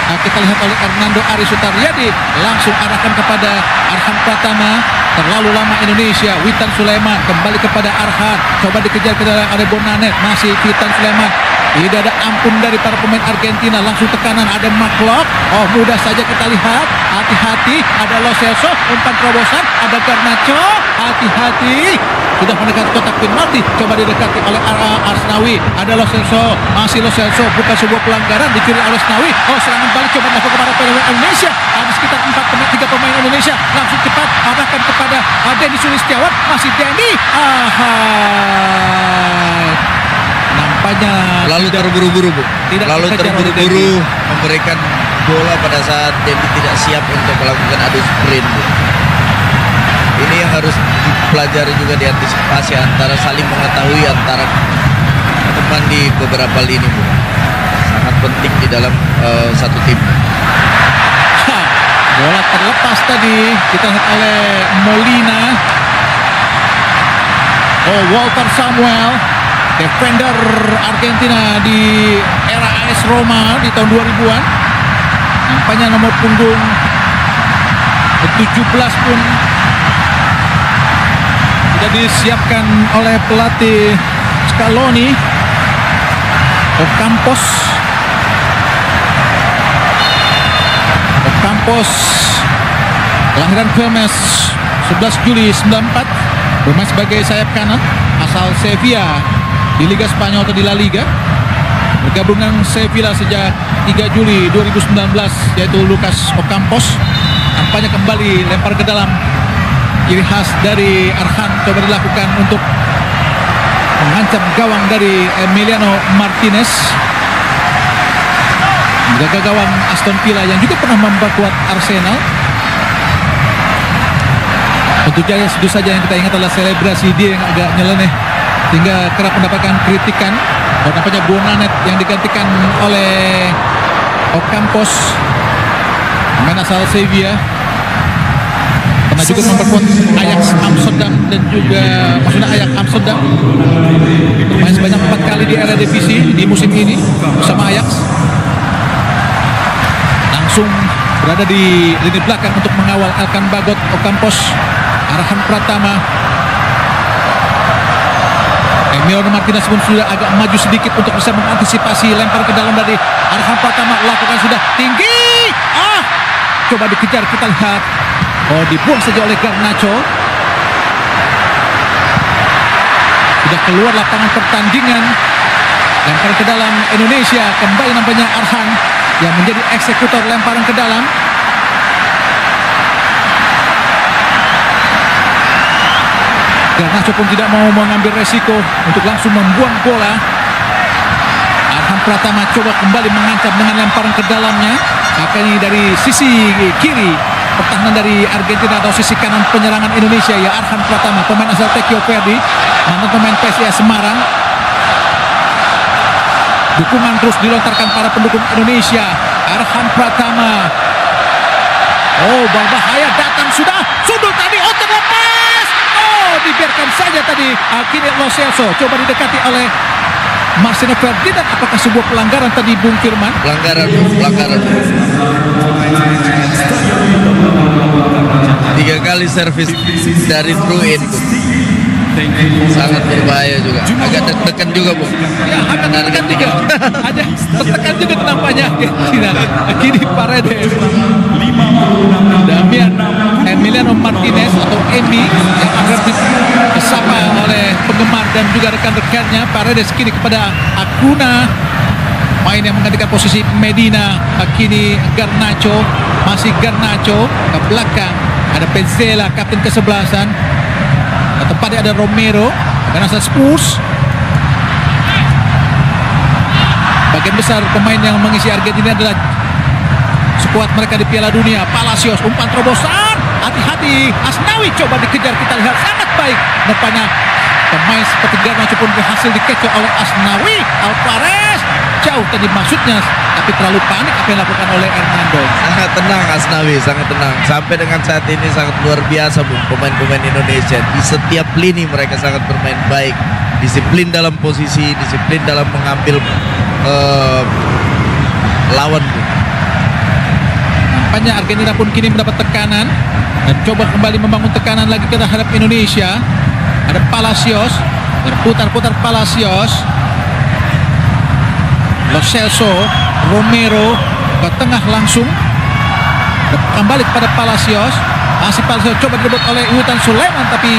Kita lihat oleh Hernando Ari Sutaryadi, langsung arahkan kepada Arhan Pratama. Terlalu lama Indonesia. Witan Sulaiman kembali kepada Arhan, coba dikejar oleh Bonanet. Masih Witan Sulaiman, tidak ada ampun dari para pemain Argentina. Langsung tekanan, ada Marklock. Oh, mudah saja kita lihat. hati-hati, ada Lo Celso, umpan terobosan, ada Garnacho, hati-hati, sudah mendekati kotak penalti, coba didekati oleh Asnawi, ada Lo Celso, masih Lo Celso, bukan sebuah pelanggaran, dicuri oleh Asnawi, serangan balik coba dilakukan kepada pemain Indonesia, ada sekitar 3 pemain Indonesia, langsung cepat arahkan kepada Denny Sulistiawan, masih Denny, nampaknya Lalu terburu-buru, Bu. tidak Lalu dikejar oleh terburu-buru memberikan bola pada saat Denny tidak siap untuk melakukan adu sprint, Bu. Ini yang harus dipelajari juga, diantisipasi antara saling mengetahui antara teman di beberapa lini, Bu. Sangat penting di dalam satu tim. Bola terlepas tadi kita lihat oleh Molina. Walter Samuel, defender Argentina di era AS Roma di tahun 2000-an. Nampaknya nomor punggung 17 pun tidak disiapkan oleh pelatih Scaloni. Ocampos kelahiran Quilmes 11 Juli 94, bermain sebagai sayap kanan, asal Sevilla di Liga Spanyol atau di La Liga. Bergabung dengan Sevilla sejak 3 Juli 2019, yaitu Lucas Ocampos. Nampaknya kembali lempar ke dalam, ciri khas dari Arhan coba dilakukan untuk mengancam gawang dari Emiliano Martinez. Menjaga gawang Aston Villa yang juga pernah memperkuat Arsenal. Tentu saja yang kita ingat adalah selebrasi dia yang agak nyeleneh sehingga kerap mendapatkan kritikan. Nampaknya Bonanet yang digantikan oleh Ocampos, pemain asal Sevilla, pernah juga memperkuat Ajax Amsterdam dan juga Ajax Amsterdam. Main sebanyak 4 kali di Eredivisie di musim ini bersama Ajax. Langsung berada di lini belakang untuk mengawal Elkan Bagot. Ocampos, arahan Pratama. Emiliano Martinez pun sudah agak maju sedikit untuk bisa mengantisipasi lempar ke dalam dari arahan Pratama. Lakukan sudah tinggi. Coba dikejar, kita lihat. Dibuang saja oleh Garnacho. Sudah keluar lapangan pertandingan. Lempar ke dalam Indonesia. Kembali nampaknya Arhan yang menjadi eksekutor lemparan ke dalam. Garnacho pun tidak mau mengambil resiko untuk langsung membuang bola. Arhan Pratama coba kembali mengancam dengan lemparan ke dalamnya. Maka ini dari sisi kiri pertahanan dari Argentina atau sisi kanan penyerangan Indonesia, ya Arhan Pratama, pemain asal Tekio Verdi, mantan pemain PSIS Semarang. Dukungan terus dilontarkan para pendukung Indonesia. Arhan Pratama. Berbahaya, datang sudah. Sudut tadi, terlepas. Dibiarkan saja tadi. Akhirnya Lo Celso coba didekati oleh Marcelo Ferdinand. Apakah sebuah pelanggaran tadi, Bung Firman? Pelanggaran. 3 kali servis dari throw in. Sangat berbahaya juga. Agak deg-degan juga, Bu. Ya, agak tertekan juga. Ada tertekan juga nampaknya. Kini Paredes, Damian Emiliano Martinez atau Emi yang akrab disapa oleh penggemar dan juga rekan-rekannya. Paredes kini kepada Acuna, main yang menggantikan posisi Medina. Kini Garnacho, masih Garnacho ke belakang. Ada Pezzella, kapten ke-11. Tepatnya ada Romero, dan asal Spurs. Bagian besar pemain yang mengisi Argentina adalah skuad mereka di Piala Dunia. Palacios, umpan terobosan, hati-hati. Asnawi coba dikejar, kita lihat sangat baik. Nampaknya pemain seperti Garnacho pun berhasil dikecoh oleh Asnawi. Alvarez jauh tadi maksudnya, tapi terlalu panik apa yang dilakukan oleh Hernando. Sangat tenang Asnawi, sangat tenang. Sampai dengan saat ini sangat luar biasa, Bu, pemain-pemain Indonesia. Di setiap lini mereka sangat bermain baik. Disiplin dalam posisi, disiplin dalam mengambil lawan, Bu. Nampaknya Argentina pun kini mendapat tekanan dan coba kembali membangun tekanan lagi ke terhadap Indonesia. Ada Palacios, berputar-putar Palacios. Lo Celso, Romero ke tengah langsung. akan balik pada Palacios. Masih Palacios coba direbut oleh Witan Sulaiman, tapi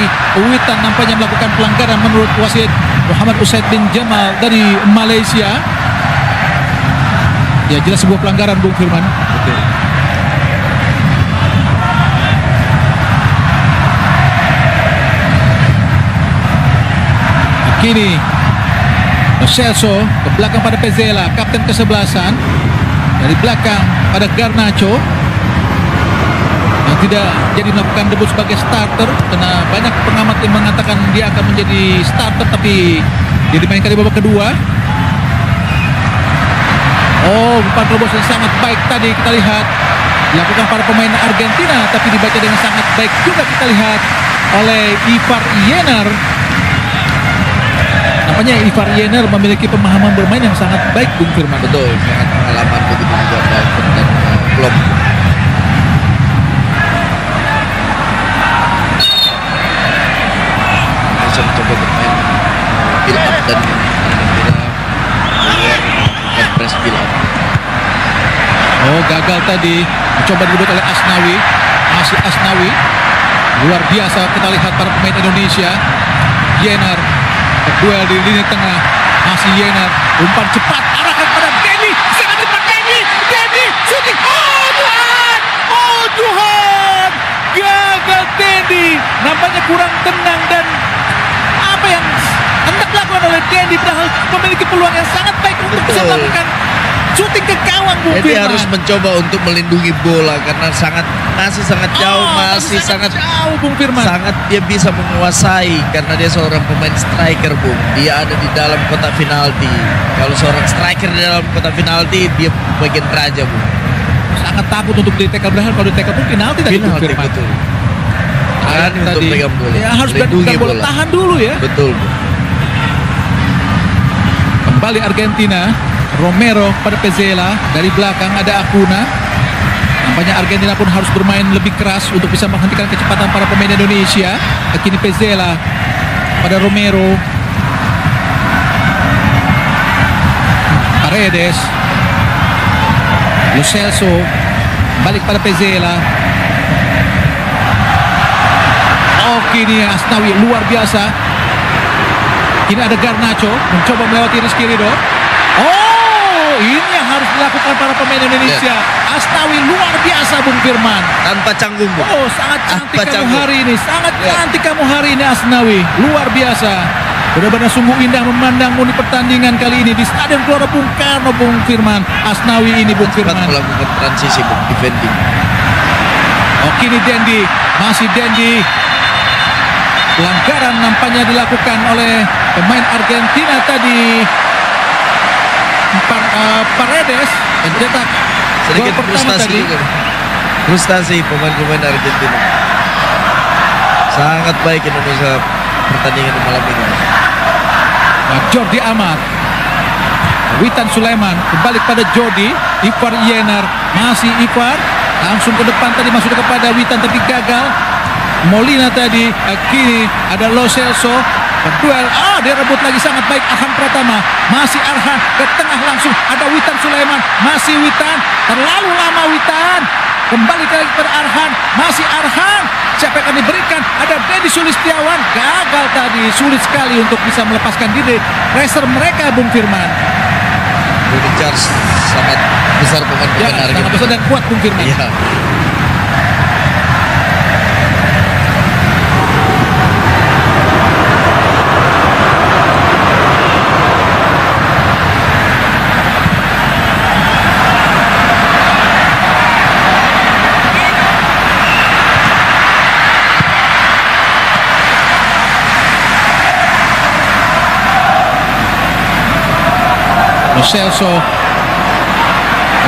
Witan nampaknya melakukan pelanggaran menurut wasit Muhammad Usaid bin Jamal dari Malaysia. Ya, jelas sebuah pelanggaran, Bung Firman. Betul. Kini Lo Celso ke belakang pada Pezzella, kapten kesebelasan. Dari belakang pada Garnacho yang tidak jadi melakukan debut sebagai starter karena banyak pengamat yang mengatakan dia akan menjadi starter, tapi dia dimainkan di babak kedua. Oh, umpan terobos yang sangat baik tadi kita lihat dilakukan para pemain Argentina, tapi dibaca dengan sangat baik juga kita lihat oleh Ivar Jenner. Nampaknya Ivar Jenner memiliki pemahaman bermain yang sangat baik, Bung Firman. Betul, sangat pengalaman begitu juga Dalton dan Klopp. Bisa mencoba bermain build up dan Argentina keluar melakukan press build up. Oh, gagal tadi. Mencoba direbut oleh Asnawi. Masih Asnawi. Luar biasa kita lihat para pemain Indonesia. Jenner berduel di lini tengah. Masih Jenner. Umpan cepat. Arahkan pada Denny. Sangat cepat Denny. Denny. Shooting. Oh Tuhan. Oh Tuhan. Gagal Denny. Nampaknya kurang tenang dan apa yang hendak dilakukan oleh Denny padahal memiliki peluang yang sangat baik untuk bisa Betul. melakukan shooting ke gawang, Bung Jadi Firman. harus mencoba untuk melindungi bola karena masih sangat jauh, masih sangat jauh, Bung Firman. sangat dia bisa menguasai karena dia seorang pemain striker, Bung. Dia ada di dalam kotak penalti. Kalau seorang striker di dalam kotak penalti, dia bagian raja, Bung. Sangat takut untuk di-tackle, padahal kalau di-tackle pun penalti tadi, Bung Penalti, Firman. betul. Tahan Berani untuk pegang bola. Ya, harus berani Melindungi pegang bola. bola. Tahan dulu ya. Betul, Bung. Kembali Argentina. Romero pada Pezzella. Dari belakang ada Acuna. Nampaknya Argentina pun harus bermain lebih keras untuk bisa menghentikan kecepatan para pemain Indonesia. Kini Pezzella pada Romero. Paredes. Lo Celso balik pada Pezzella. Oh, kini Asnawi luar biasa. Kini ada Garnacho mencoba melewati Rizky Ridho. Oh, ini yang harus dilakukan para pemain Indonesia. Asnawi luar biasa, Bung Firman. Tanpa canggung, Bung. Oh, sangat cantik Tanpa kamu canggung. hari ini. Sangat Ya. cantik kamu hari ini, Asnawi. Luar biasa. Benar-benar sungguh indah memandangmu di pertandingan kali ini di Stadion Gelora Bung Karno, Bung Firman. Asnawi ini, Bung Cepat Firman. melakukan transisi, Bung, defending. Oh, kini Dendi. Masih Dendi. Pelanggaran nampaknya dilakukan oleh pemain Argentina tadi. Paredes mencetak Sedikit gol pertama frustasi tadi. juga. Frustasi pemain-pemain Argentina. Sangat baik Indonesia pertandingan di malam ini. Nah, Jordi Amat, Witan Sulaiman kembali pada Jordi. Ivar Jenner, masih Ivar langsung ke depan tadi masuk kepada Witan tapi gagal. Molina tadi, kini ada Lo Celso berduel. Dia rebut lagi sangat baik. Arhan Pratama, masih Arhan ke tengah langsung ada Witan Sulaiman, masih Witan, terlalu lama Witan. Kembali lagi kepada Arhan, masih Arhan. Siapa yang akan diberikan? Ada Deddy Sulistiawan, gagal tadi, sulit sekali untuk bisa melepaskan diri. Racer mereka, Bung Firman. Ruben Charles sangat besar Ya, pemain-pemain sangat Argentina. besar dan kuat, Bung Firman. Iya. Lo Celso.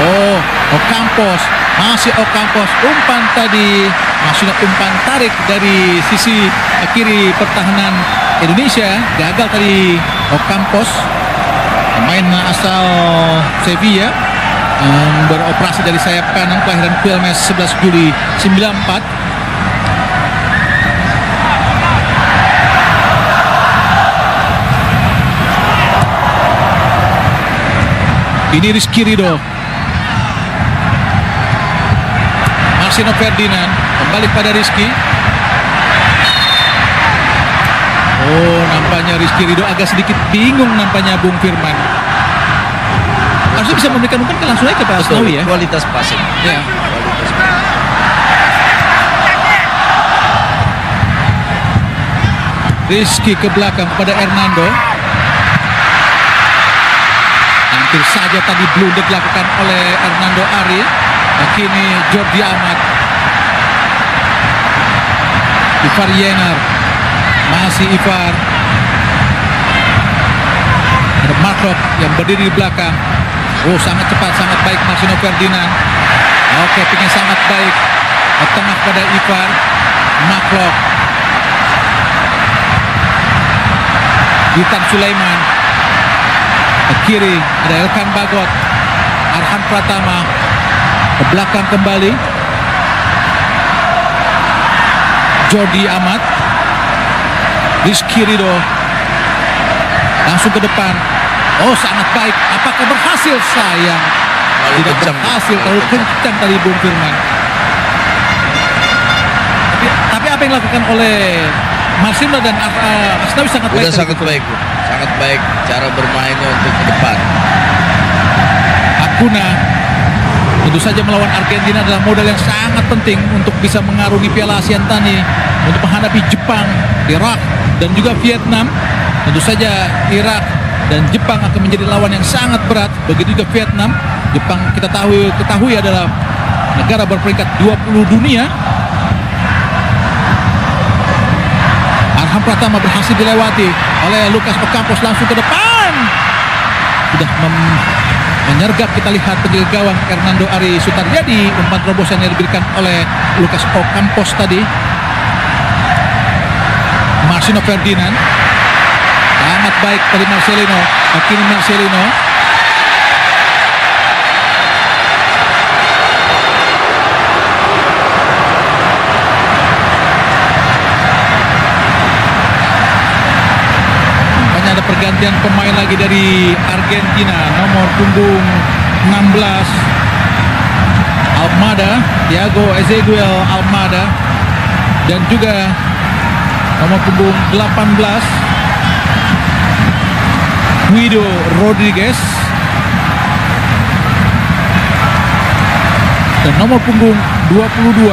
Oh, Ocampos, masih Ocampos. Umpan tadi, maksudnya umpan tarik dari sisi kiri pertahanan Indonesia. Gagal tadi Ocampos, pemain asal Sevilla, beroperasi dari sayap kanan, kelahiran Quilmes 11 Juli 94. Ini Rizky Ridho. Marcelo Ferdinand kembali pada Rizky. Oh, nampaknya Rizky Ridho agak sedikit bingung nampaknya Bung Firman. Harusnya bisa memberikan umpan kan langsung aja ke Pak Asnawi ya. Kualitas passing. Ya. Kualitas passing. Rizky ke belakang pada Hernando. Hampir saja tadi blunder dilakukan oleh Hernando Ari. Dan kini Jordi Amat. Ivar Yenar. Masih Ivar. Ada Marklock yang berdiri di belakang. Oh, sangat cepat, sangat baik Marcelo Ferdinand. Oke, piknya sangat baik. Ke tengah pada Ivar. Marklock. Witan Sulaiman. Ke kiri ada Elkan Bagot. Arhan Pratama. Ke belakang kembali Jordi Amat. Rizky Ridho langsung ke depan. Oh, sangat baik. Apakah berhasil? Sayang, tidak berhasil. Terlalu kencang tadi Bung Firman. Tapi apa yang dilakukan oleh Marcelo dan Asnawi sangat baik. Udah sangat baik, Bu. Sangat baik cara bermainnya untuk ke depan. Acuna tentu saja melawan Argentina adalah modal yang sangat penting untuk bisa mengarungi Piala ASEAN Tani, untuk menghadapi Jepang, Irak, dan juga Vietnam. Tentu saja Irak dan Jepang akan menjadi lawan yang sangat berat. Begitu juga Vietnam. Jepang kita ketahui adalah negara berperingkat 20 dunia. Arhan Pratama berhasil dilewati oleh Lucas Ocampos, langsung ke depan. Sudah menyergap, kita lihat penjaga gawang Hernando Ari Sutaryadi. Umpan terobosan yang diberikan oleh Lucas Ocampos tadi. Marcelo Ferdinand sangat baik dari Marcelino. Kini Marcelino hanya ada pergantian pemain lagi dari Argentina. Nomor punggung 16 Almada, Thiago Ezequiel Almada, dan juga nomor punggung 18 Guido Rodriguez, dan nomor punggung 22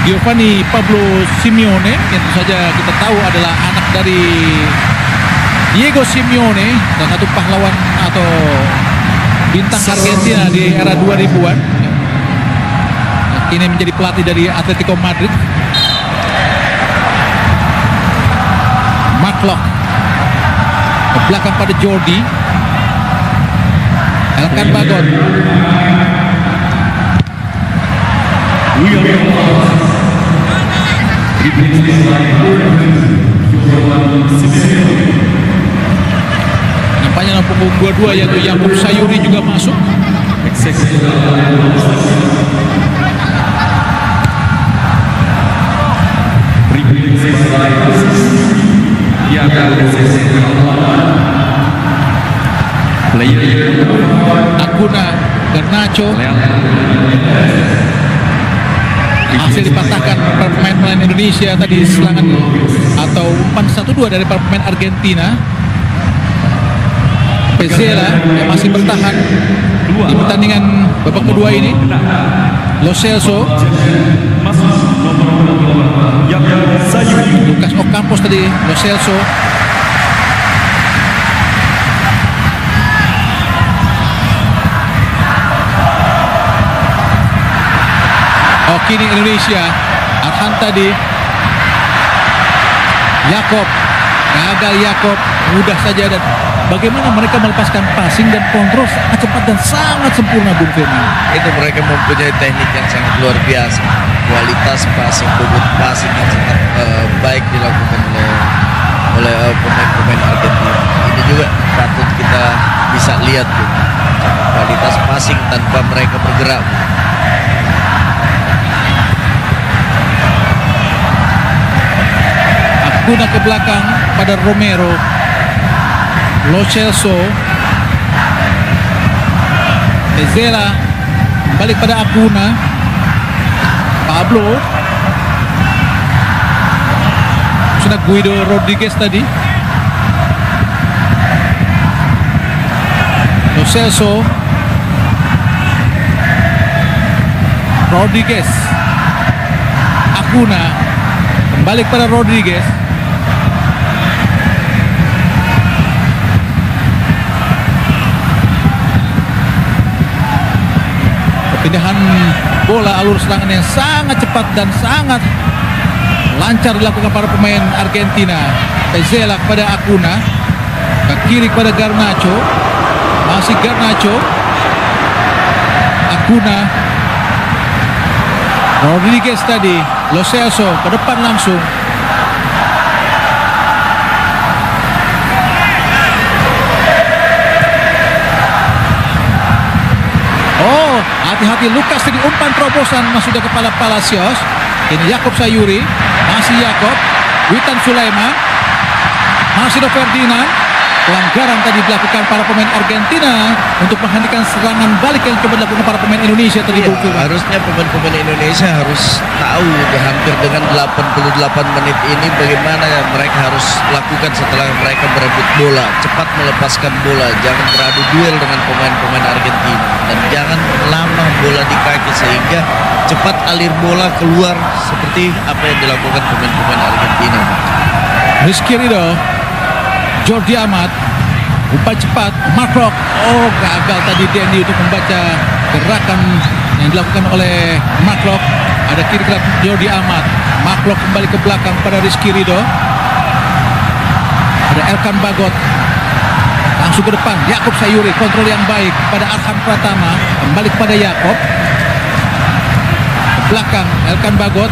Giovanni Pablo Simeone, yang tentu saja kita tahu adalah anak dari Diego Simeone, dan satu pahlawan atau bintang Argentina di era 2000-an. Kini menjadi pelatih dari Atletico Madrid. Marklock ke belakang pada Jordi. Elkan Bagot. Nampaknya nomor punggung 22 yaitu Yakub Sayuri juga masuk. Acuna, Garnacho. Hasil dipatahkan para pemain Indonesia tadi, serangan atau umpan 1-2 dari para pemain Argentina. Pezzela yang masih bertahan di pertandingan babak kedua ini. Lo Celso, Lucas Ocampos tadi, Lo Celso. Oh, kini Indonesia, Arhan tadi, Yakob, gagal Yakob, mudah saja. Dan bagaimana mereka melepaskan passing dan kontrol sangat cepat dan sangat sempurna, Bung Firman. Itu mereka mempunyai teknik yang sangat luar biasa. Kualitas passing, bobot passing yang sangat baik dilakukan oleh pemain-pemain Argentina. Ini juga patut kita bisa lihat, Bu. Kualitas passing tanpa mereka bergerak, Bu. Acuna ke belakang pada Romero. Lo Celso, Pezzela balik pada Acuna. Pablo. Sudah Guido Rodriguez tadi. Lo Celso. Rodriguez. Acuna. Kembali pada Rodriguez. Pindahan bola, alur serangan yang sangat cepat dan sangat lancar dilakukan para pemain Argentina. Pezzella kepada Acuna, ke kiri kepada Garnacho, masih Garnacho, Acuna, Rodriguez tadi, Lo Celso ke depan langsung. Hati-hati Lucas tadi, umpan terobosan masuk ke kepala Palacios. Ini Yakob Sayuri, masih Yakob, Witan Sulaiman, masih Ferdinand. Pelanggaran tadi dilakukan para pemain Argentina untuk menghentikan serangan balik yang coba dilakukan para pemain Indonesia tadi. Harusnya pemain-pemain Indonesia harus tahu hampir dengan 88 menit ini bagaimana mereka harus lakukan setelah mereka berebut bola. Cepat melepaskan bola, jangan beradu duel dengan pemain-pemain Argentina, dan jangan lama bola di kaki sehingga cepat alir bola keluar seperti apa yang dilakukan pemain-pemain Argentina. Rizky Ridho, Jordi Amat, umpan cepat, Mark. Gagal tadi Dendi untuk membaca gerakan yang dilakukan oleh Mark. Ada kiri gerak Jordi Amat, Mark kembali ke belakang pada Rizky Ridho. Ada Elkan Bagot, langsung ke depan, Yakob Sayuri, kontrol yang baik pada Arhan Pratama, kembali kepada Yakob. Ke belakang, Elkan Bagot,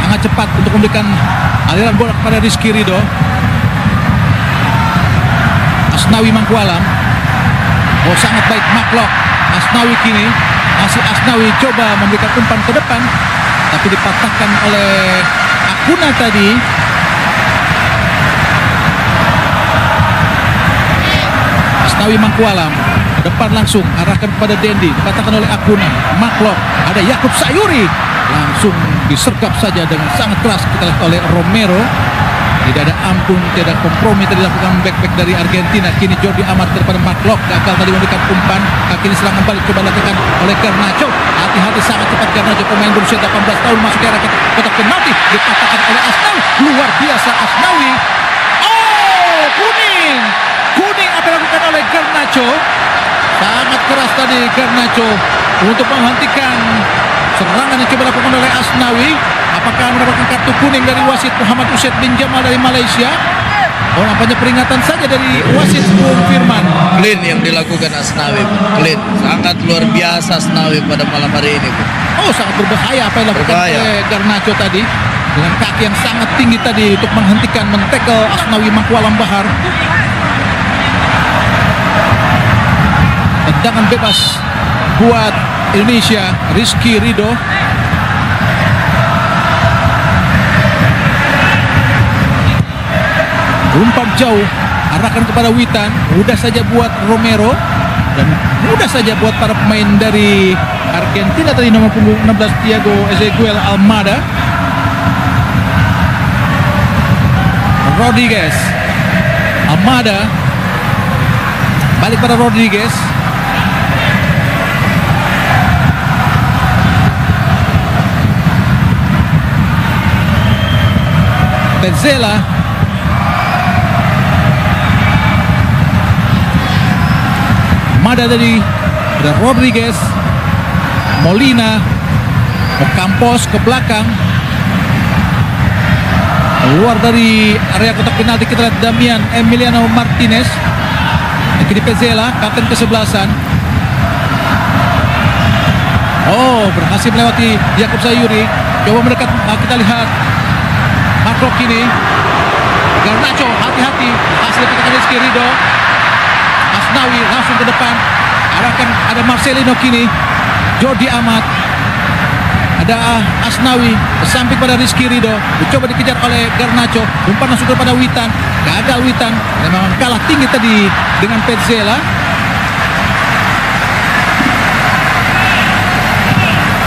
sangat cepat untuk memberikan aliran bola kepada Rizky Ridho. Asnawi Mangkualam, sangat baik Mark. Asnawi kini, masih Asnawi coba memberikan umpan ke depan, tapi dipatahkan oleh Acuna tadi. Asnawi Mangkualam, depan langsung, arahkan kepada Dendi, dipatahkan oleh Acuna. Mark, ada Yakob Sayuri, langsung disergap saja dengan sangat keras kita lihat oleh Romero. Tidak ada ampun, tidak ada kompromi tadi dilakukan back dari Argentina. Kini Jordi Amat daripada Mark, gagal tadi memberikan umpan. Kini serangan balik coba dilakukan oleh Garnacho. Hati-hati, sangat cepat Garnacho, pemain berusia 18 tahun masuk ke area kotak penalti, dipatahkan oleh Asnawi. Luar biasa Asnawi. Kuning apa yang dilakukan oleh Garnacho. Sangat keras tadi Garnacho untuk menghentikan serangan yang coba dilakukan oleh Asnawi. Apakah mendapatkan kartu kuning dari wasit Muhammad Usaid bin Jamal dari Malaysia? Nampaknya peringatan saja dari wasit Bung Firman. Clean yang dilakukan Asnawi, clean, sangat luar biasa Asnawi pada malam hari ini. Sangat berbahaya apa yang dilakukan oleh Garnacho tadi, dengan kaki yang sangat tinggi tadi untuk menghentikan, men-tackle Asnawi Mangkualam Bahar. Tendangan bebas buat Indonesia, Rizky Ridho. Umpan jauh, arahkan kepada Witan, mudah saja buat Romero dan mudah saja buat para pemain dari Argentina tadi, nomor punggung 16 Thiago Ezequiel Almada. Rodriguez, Almada, balik pada Rodriguez. Pezzella, Mada tadi, ada Rodriguez, Molina, Campos ke belakang, keluar dari area kotak penalti. Kita lihat Damian Emiliano Martinez, kini Pezzella, kapten kesebelasan. Berhasil melewati Yakob Sayuri, coba mendekat. Kita lihat Mark ini, Garnacho, hati-hati, hasil dikatakan Rizky Ridho. Asnawi langsung ke depan, arahkan, ada Marcelino kini, Jordi Amat, ada Asnawi, sampai pada Rizky Ridho, dicoba dikejar oleh Garnacho, umpan langsung kepada Witan, gagal Witan, memang kalah tinggi tadi dengan Pezzella.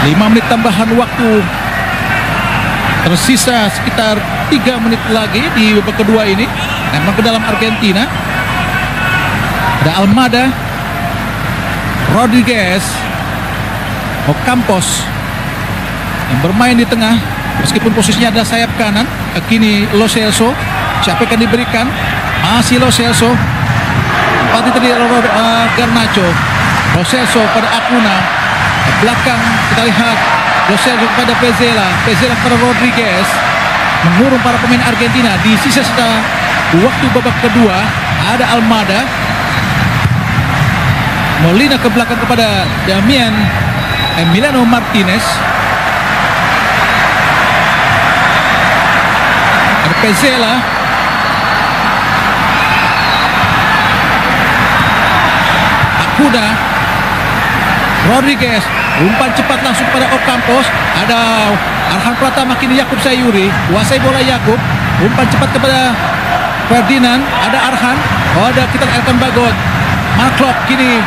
5 menit tambahan waktu. Tersisa sekitar 3 menit lagi di babak kedua ini. Memang ke dalam Argentina. Ada Almada, Rodriguez, Ocampos yang bermain di tengah. Meskipun posisinya ada sayap kanan. Kini Lo Celso. Siapa yang akan diberikan? Masih Lo Celso. Empati tadi Garnacho. Lo Celso pada Acuna. Ke belakang kita lihat Lo Celso kepada Pezzella. Pezzella kepada Rodriguez. Mengurung para pemain Argentina. Di sisa-sisa waktu babak kedua ada Almada. Molina ke belakang kepada Damian Emiliano Martinez. Ada Pezzella. Acuna. Rodriguez. Umpan cepat langsung pada Ocampos. Ada Arhan Pratama, kini Yakub Sayuri. Kuasai bola Yakub. Umpan cepat kepada Ferdinand. Ada Arhan. Oh, ada kita Elkan Bagot. Marklock kini.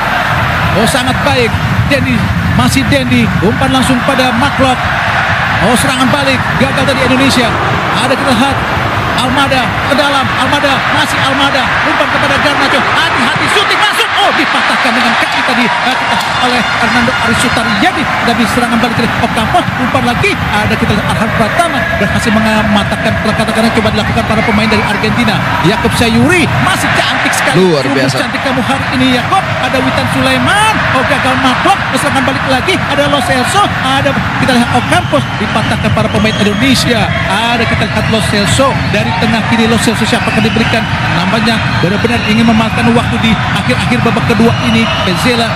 Oh, sangat baik. Dendi. Masih Dendi. Umpan langsung pada Marklock. Oh, serangan balik. Gagal tadi Indonesia. Ada kita lihat Almada ke dalam. Almada. Masih Almada. Umpan kepada Garnacho. Hati-hati. Shooting masuk. Oh, dipatahkan dengan kaki tadi oleh Hernando Arisutariadi. Dari serangan balik dari Ocampos. Umpan lagi. Ada kita lihat Arhan Pratama berhasil mengamatkan katakan yang coba dilakukan para pemain dari Argentina. Yakub Sayuri masih cantik sekali. Luar biasa. Cantik kamu hari ini Yakub. Ada Witan Sulaiman. Oh, gagal Marklock. Serangan balik lagi. Ada Lo Celso. Ada kita lihat Ocampos. Dipatahkan para pemain Indonesia. Ada kita lihat Lo Celso. Dari tengah kiri Lo Celso siapa akan diberikan. Namanya benar-benar ingin memanfaatkan waktu di akhir-akhir babak kedua ini. Pezzella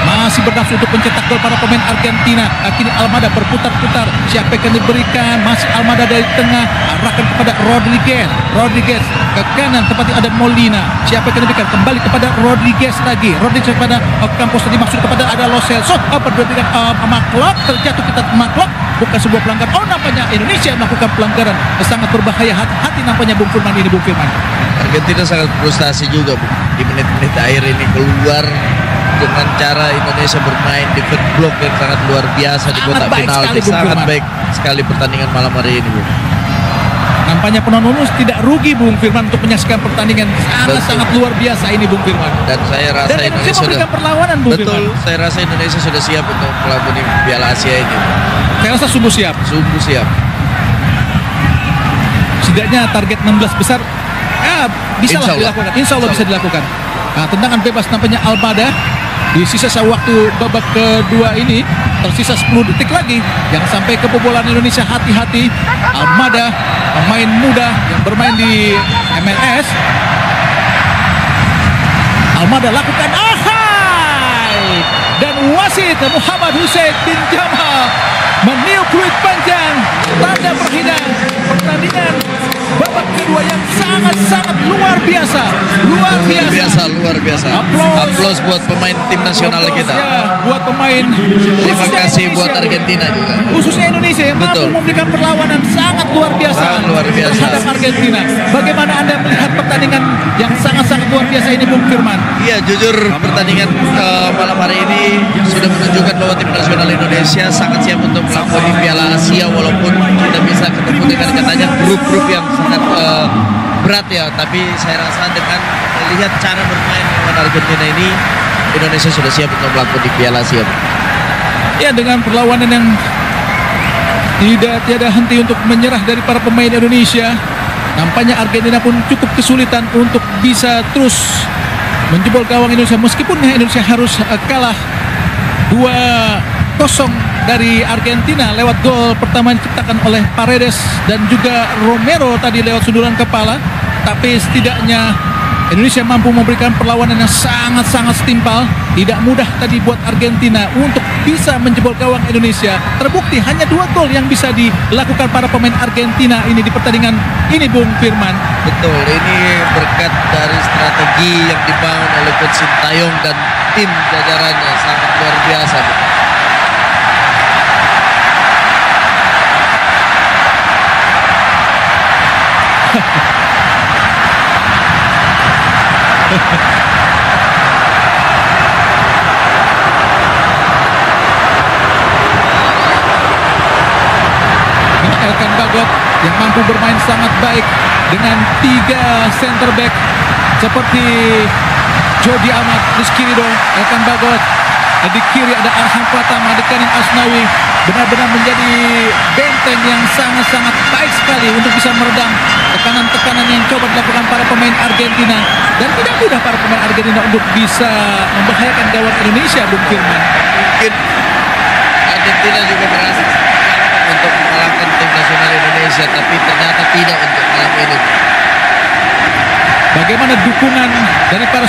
masih bernafsu untuk mencetak gol para pemain Argentina. Kini Almada berputar-putar. Siapa yang akan diberikan? Masih Almada dari tengah. Arahkan kepada Rodriguez. Rodriguez ke kanan. Tempatnya ada Molina. Siapa yang akan diberikan? Kembali kepada Rodriguez lagi. Rodriguez kepada Ocampos. Tadi maksud kepada ada Lo Celso. Berdua dengan Marklock. Terjatuh kita Marklock. Bukan sebuah pelanggaran. Oh, nampaknya Indonesia melakukan pelanggaran. Sangat berbahaya. Hati-hati nampaknya Bung Firman ini, Bung Firman. Argentina sangat frustasi juga, Bu. Di menit-menit akhir ini keluar dengan cara Indonesia bermain di fast block yang sangat luar biasa di Sangat kotak baik penalti. sekali, Bung Sangat Firman. baik sekali pertandingan malam hari ini, Bu. Nampaknya penonton tidak rugi Bung Firman untuk menyaksikan pertandingan sangat luar biasa ini Bung Firman. Dan saya rasa Dan Indonesia Indonesia memberikan perlawanan Bung betul. Firman. Saya rasa Indonesia sudah siap untuk melakoni Piala Asia ini. Saya rasa sungguh siap. Sungguh siap. Setidaknya target 16 besar bisa Insya Allah. dilakukan. Insya Allah bisa dilakukan. Nah, tendangan bebas nampaknya Almada. Di sisa waktu babak kedua ini tersisa 10 detik lagi. Jangan sampai kebobolan Indonesia. Hati-hati. Almada, pemain muda yang bermain di MLS. Almada lakukan ahai. Dan wasit Muhammad Hussein bin Jamal meniup peluit panjang. Tanda perhidangan pertandingan babak kedua yang sangat-sangat luar biasa. Luar biasa. Luar biasa. Aplaus buat pemain tim nasional kita. Ya, buat pemain. Terima Khususnya kasih Indonesia, buat Argentina juga. khususnya Indonesia yang mampu Betul. memberikan perlawanan sangat luar biasa Sangat luar biasa. terhadap Argentina. Bagaimana Anda melihat pertandingan yang sangat-sangat luar biasa ini Bung Firman? Iya, jujur pertandingan malam hari ini sudah menunjukkan bahwa tim nasional Indonesia sangat siap untuk melakoni Piala Asia, walaupun kita bisa ketemu dengan katanya grup-grup yang sangat berat ya. Tapi saya rasa dengan melihat cara bermain lawan Argentina ini, Indonesia sudah siap untuk melakoni Piala Asia. Ya, dengan perlawanan yang tiada henti untuk menyerah dari para pemain Indonesia, nampaknya Argentina pun cukup kesulitan untuk bisa terus menjebol gawang Indonesia, meskipun Indonesia harus kalah 2-0 dari Argentina lewat gol pertama diciptakan oleh Paredes dan juga Romero tadi lewat sundulan kepala. Tapi setidaknya Indonesia mampu memberikan perlawanan yang sangat-sangat setimpal. Tidak mudah tadi buat Argentina untuk bisa menjebol gawang Indonesia. Terbukti hanya 2 gol yang bisa dilakukan para pemain Argentina ini di pertandingan ini Bung Firman. Betul, ini berkat dari strategi yang dibangun oleh Coach Sintayong dan tim jajarannya sangat luar biasa. mampu bermain sangat baik dengan 3 center back seperti Jody Amat, Rizky Ridho, Elkan Bagot. Di kiri ada Arham Pratama, di kanan Asnawi. Benar-benar menjadi benteng yang sangat-sangat baik sekali untuk bisa meredam tekanan-tekanan yang coba dilakukan para pemain Argentina. Dan tidak mudah para pemain Argentina untuk bisa membahayakan gawang Indonesia, Bung Firman. Mungkin Argentina juga berhasil untuk mengalahkan tim nasional Indonesia, tapi ternyata tidak untuk malam ini. Bagaimana dukungan dari para